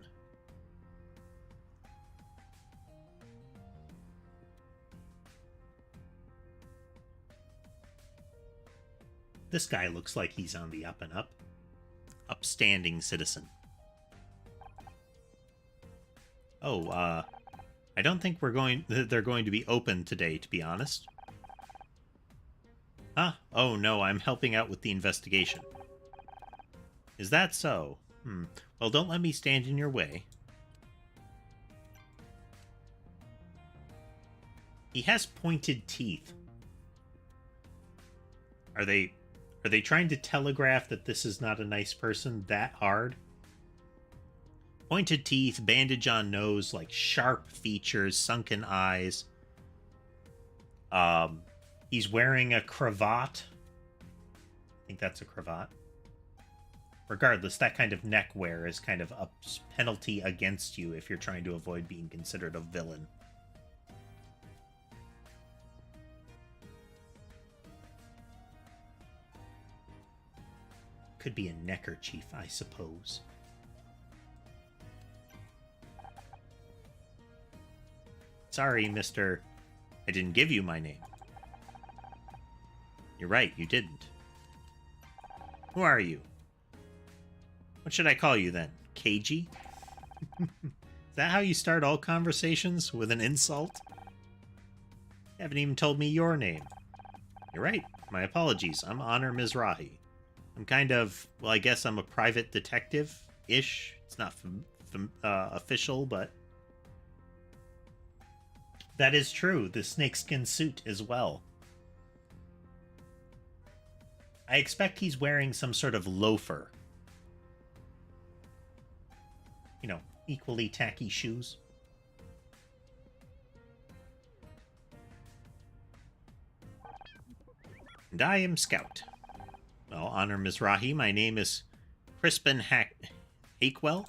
This guy looks like he's on the up and up. Upstanding citizen. Oh, I don't think they're going to be open today, to be honest. Huh? Oh no, I'm helping out with the investigation. Is that so? Well, don't let me stand in your way. He has pointed teeth. Are they trying to telegraph that this is not a nice person that hard? Pointed teeth, bandage on nose, like sharp features, sunken eyes. He's wearing a cravat. I think that's a cravat. Regardless, that kind of neck wear is kind of a penalty against you if you're trying to avoid being considered a villain. Could be a neckerchief, I suppose. Sorry, Mr. I didn't give you my name. You're right, you didn't. Who are you? What should I call you then? Cagey? Is that how you start all conversations? With an insult? You haven't even told me your name. You're right. My apologies. I'm Honor Mizrahi. I'm kind of... Well, I guess I'm a private detective-ish. It's not official, but... That is true. The snakeskin suit as well. I expect he's wearing some sort of loafer. You know, equally tacky shoes. And I am Scout. Well, Honor Mizrahi, my name is Crispin Hakewell.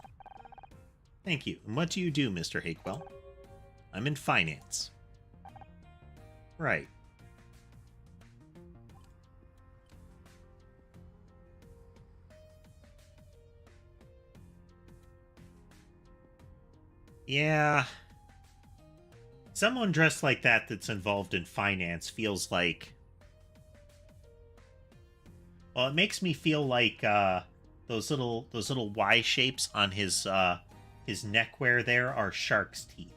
Thank you. And what do you do, Mr. Hakewell? I'm in finance. Right. Yeah. Someone dressed like that that's involved in finance feels like... Well, it makes me feel like those little Y shapes on his neckwear there are shark's teeth.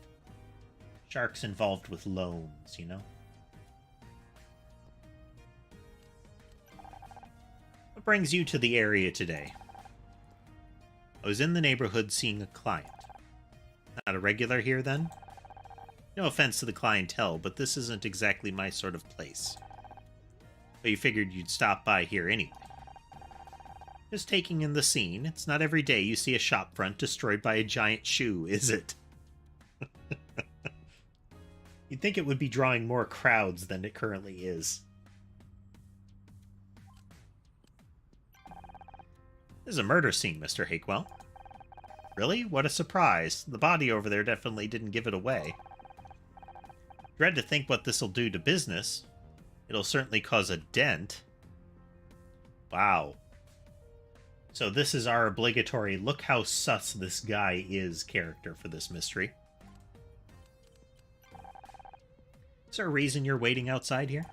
Sharks involved with loans, you know? What brings you to the area today? I was in the neighborhood seeing a client. Not a regular here, then? No offense to the clientele, but this isn't exactly my sort of place. But you figured you'd stop by here anyway. Just taking in the scene. It's not every day you see a shop front destroyed by a giant shoe, is it? You'd think it would be drawing more crowds than it currently is. This is a murder scene, Mr. Hakewell. Really? What a surprise. The body over there definitely didn't give it away. Dread to think what this'll do to business. It'll certainly cause a dent. Wow. So this is our obligatory look how sus this guy is character for this mystery. Is there a reason you're waiting outside here?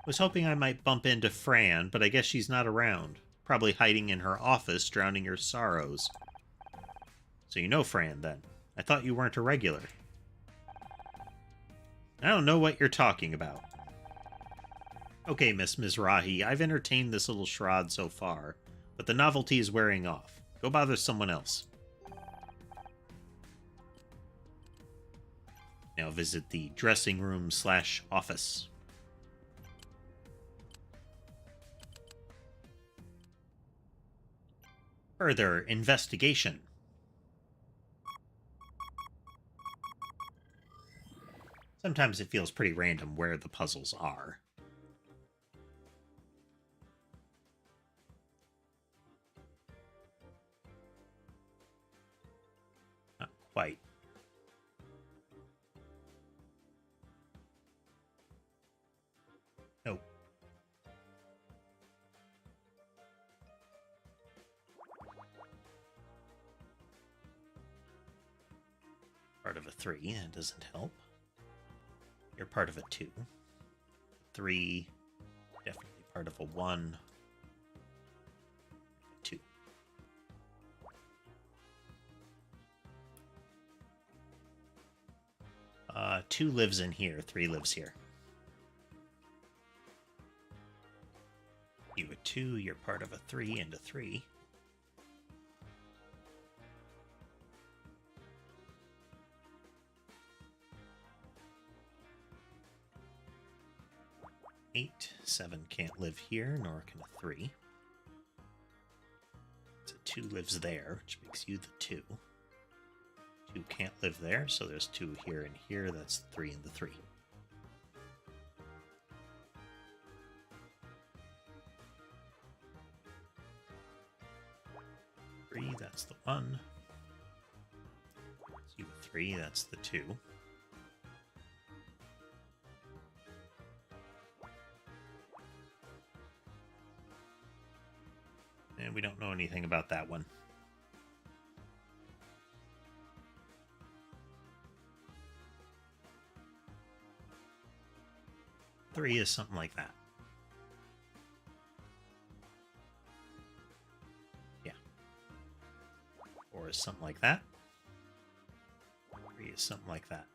Was hoping I might bump into Fran, but I guess she's not around. Probably hiding in her office, drowning her sorrows. So you know Fran, then. I thought you weren't a regular. I don't know what you're talking about. Okay, Miss Mizrahi, I've entertained this little shroud so far, but the novelty is wearing off. Go bother someone else. Now visit the dressing room / office. Further investigation. Sometimes it feels pretty random where the puzzles are. Not quite. Nope. Part of a 3, that doesn't help. You're part of a 2. 3, definitely part of a 1. 2. Uh, 2 lives in here, 3 lives here. You a 2, you're part of a 3 and a 3. Eight, 7 can't live here, nor can a 3. So 2 lives there, which makes you the 2. 2 can't live there, so there's 2 here and here. That's the 3 and the 3. 3, that's the 1. So you a 3, that's the 2. And we don't know anything about that one. Three is something like that. Yeah. 4 is something like that. 3 is something like that.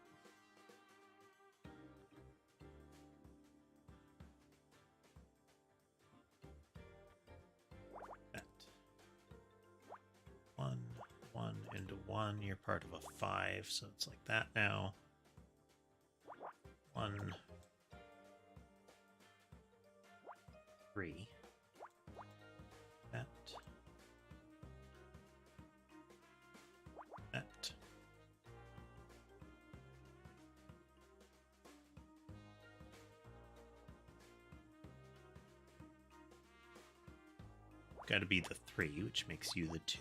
That. 1, 1 into 1. You're part of a 5, so it's like that now. 1, 3. That. That. Got to be the 3, which makes you the 2.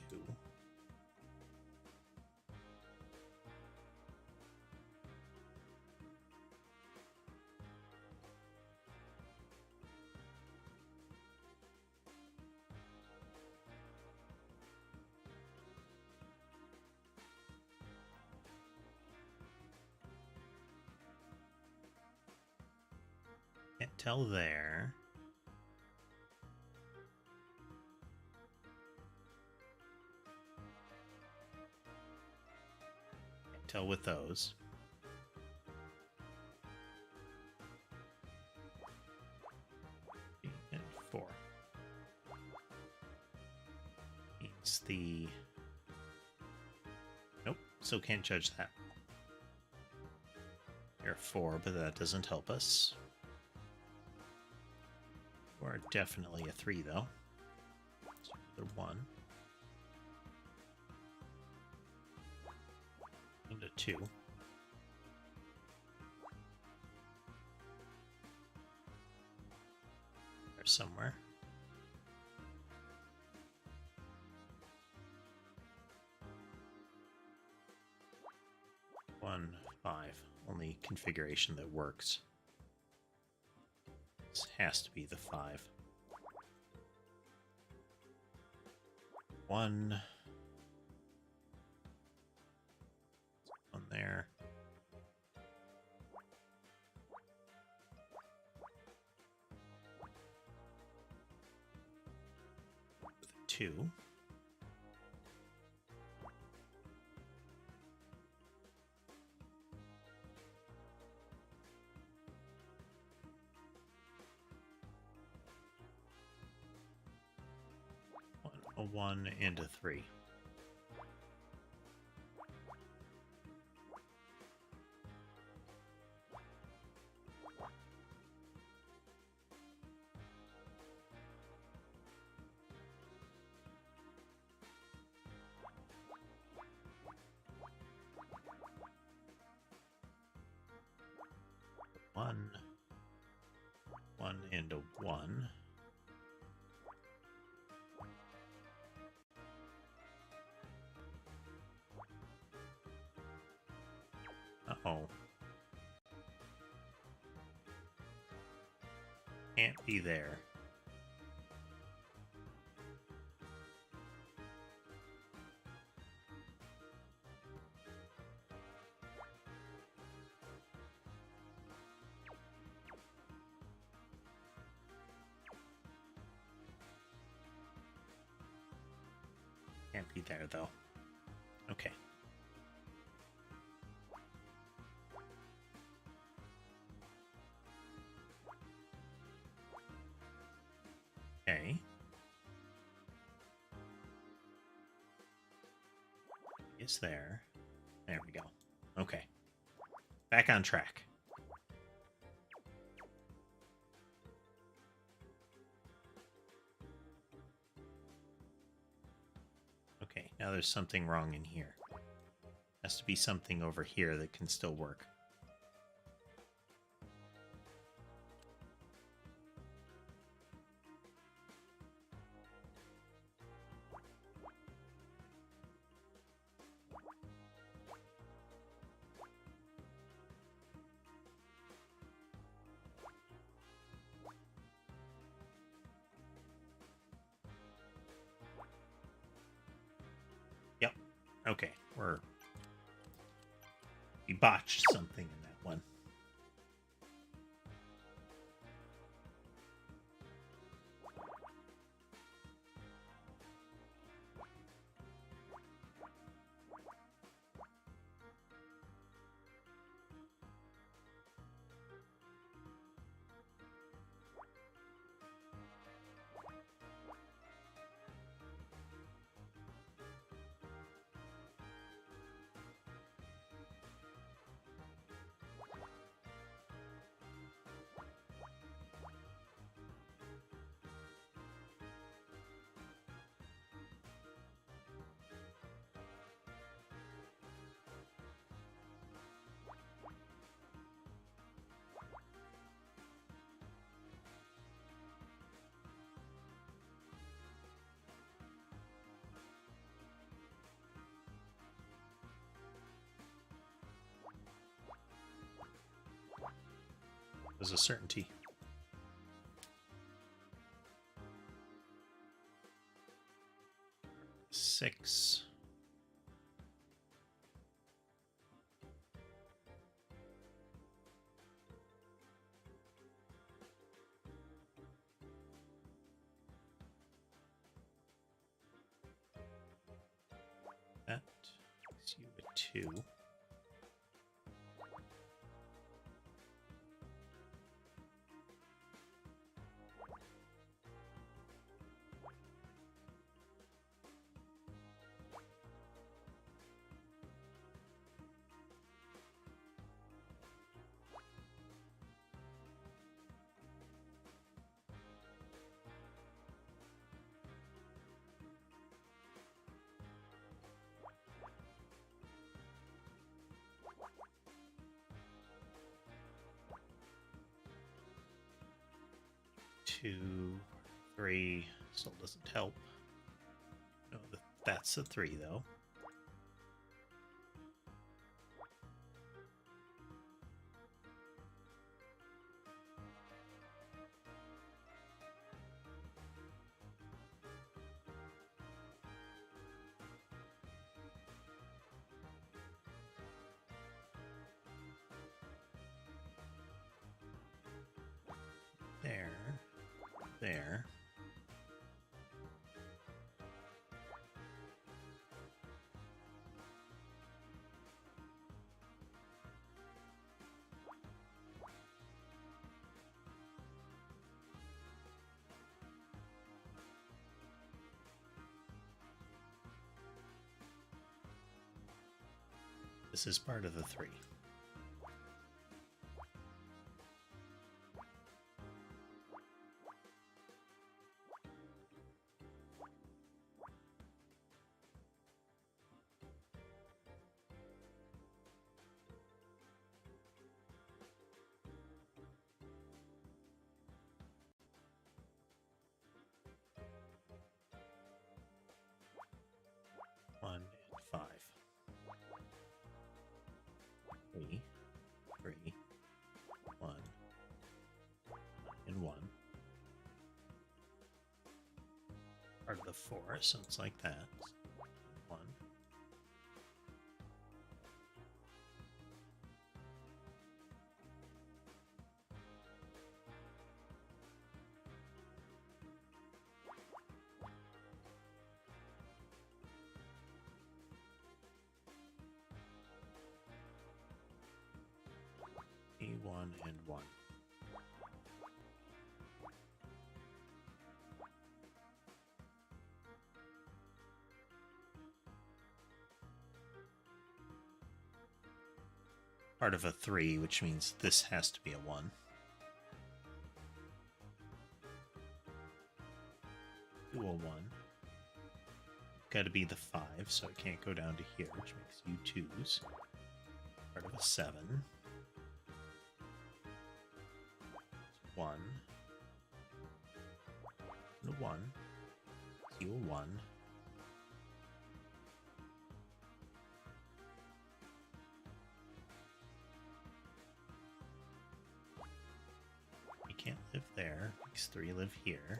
Can't tell there. Can't tell with those. And 4. Means the... Nope, still can't judge that. You're 4, but that doesn't help us. We're definitely a 3, though. So they're 1. And a 2. There somewhere. 1, 5. Only configuration that works. This has to be the 5. 1. On there. With a 2. A 1 and a 3. One and a 1. Uh-oh. Can't be there. Can't be there, though. Okay. Okay. Is there. There we go. Okay. Back on track. Okay, now there's something wrong in here. Has to be something over here that can still work. Yep. Okay, we botched something in that one. Was a certainty. Six. That gives you a 2. Two, 3 still doesn't help. No, that's a 3 though. there. This is part of the 3. One and 5. 3, 3, 1, and 1. Part of the 4, so it's like that. 1. A1 and 1. Part of a 3, which means this has to be a 1. 2 a 1. Got to be the 5, so it can't go down to here, which makes you 2s. Part of a 7. 1. And a 1. You a 1. You can't live there. These 3 live here.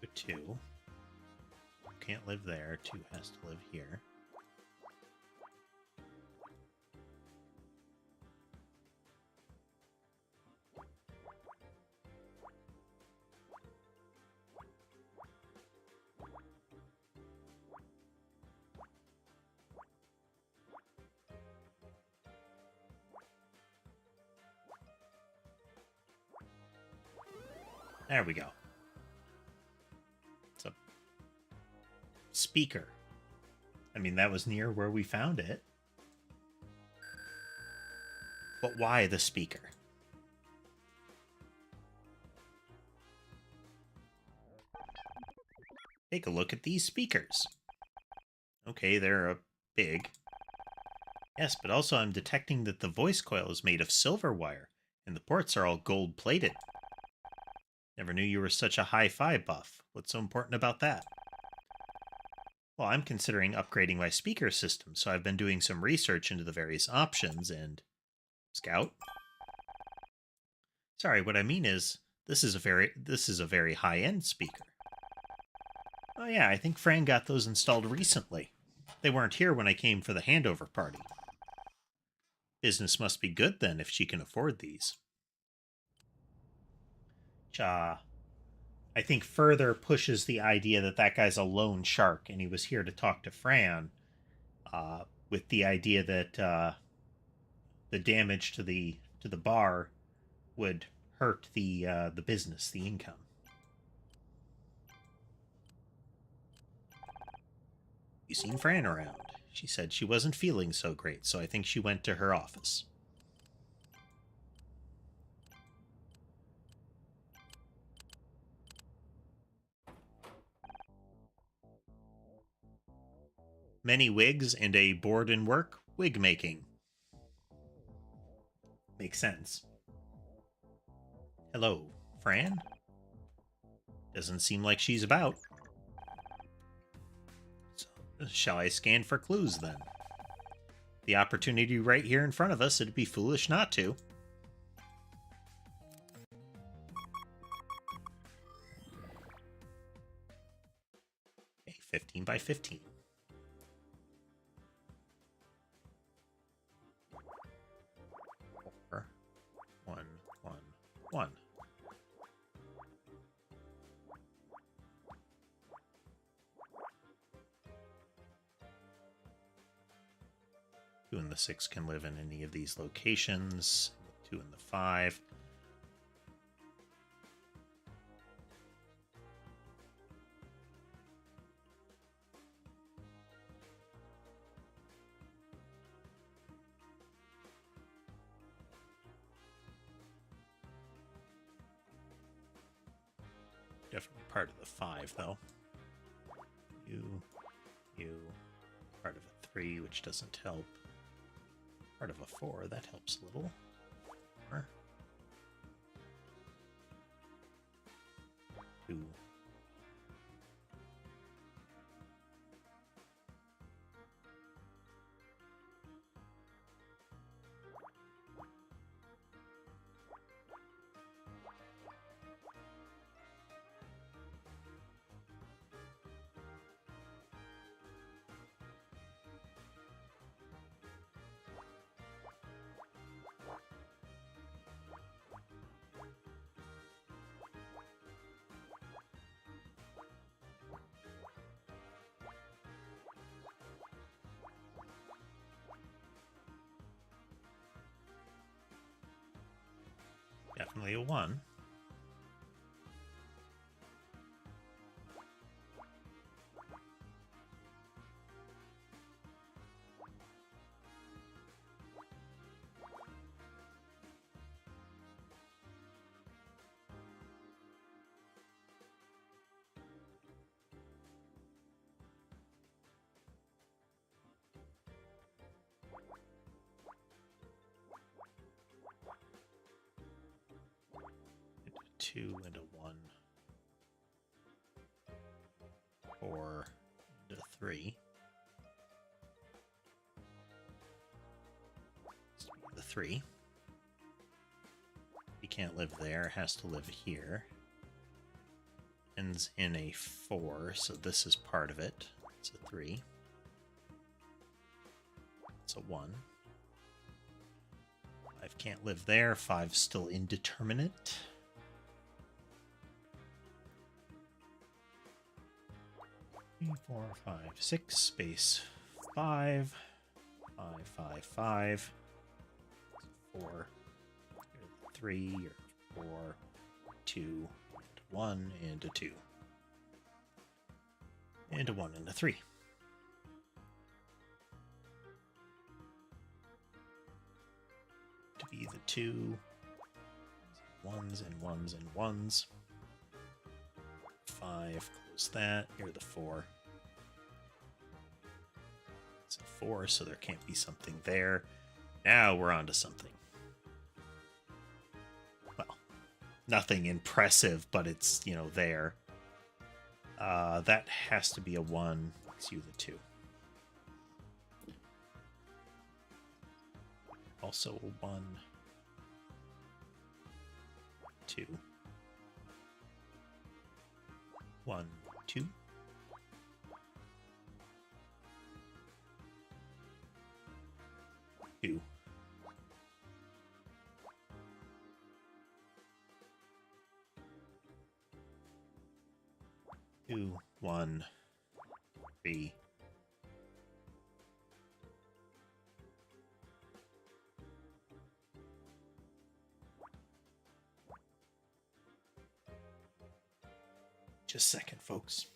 A 2. Can't live there. 2 has to live here. There we go. It's a speaker. I mean, that was near where we found it. But why the speaker? Take a look at these speakers. Okay, they're big. Yes, but also I'm detecting that the voice coil is made of silver wire, and the ports are all gold-plated. Never knew you were such a hi-fi buff. What's so important about that? Well, I'm considering upgrading my speaker system, so I've been doing some research into the various options and... Scout? Sorry, what I mean is, this is a very high-end speaker. Oh yeah, I think Fran got those installed recently. They weren't here when I came for the handover party. Business must be good then if she can afford these. I think further pushes the idea that that guy's a loan shark and he was here to talk to Fran, with the idea that the damage to the bar would hurt the business, the income. You seen Fran around? She said she wasn't feeling so great, so I think she went to her office. Many wigs and a board and work wig making. Makes sense. Hello, Fran? Doesn't seem like she's about. So, shall I scan for clues then? The opportunity right here in front of us, it'd be foolish not to. Okay, 15 by 15. 2 and the 6 can live in any of these locations. The 2 and the 5. Definitely part of the 5, though. You, part of a 3, which doesn't help. Part of a 4, that helps a little. 4. 2. Definitely a 1. Into 2 and a 1. 4 and a 3. The 3. He can't live there, has to live here. Ends in a 4, so this is part of it. It's a 3. It's a 1. 5 can't live there. 5's still indeterminate. Three, 4, 5, 6, space 5. 5, 5, 5. 4. 3, or 4, 2, and 1, and a 2. And a 1 and a 3. To be the 2. 1s and 1s and 1s. 5, close that. Here the 4. It's a 4, so there can't be something there. Now we're on to something. Well, nothing impressive, but it's, you know, there. That has to be a 1. Let's use the 2. Also a 1. 2. 1, 2. 2. 2, 1, 3. Just a second, folks.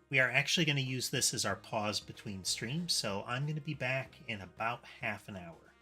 We are actually going to use this as our pause between streams, so I'm going to be back in about half an hour.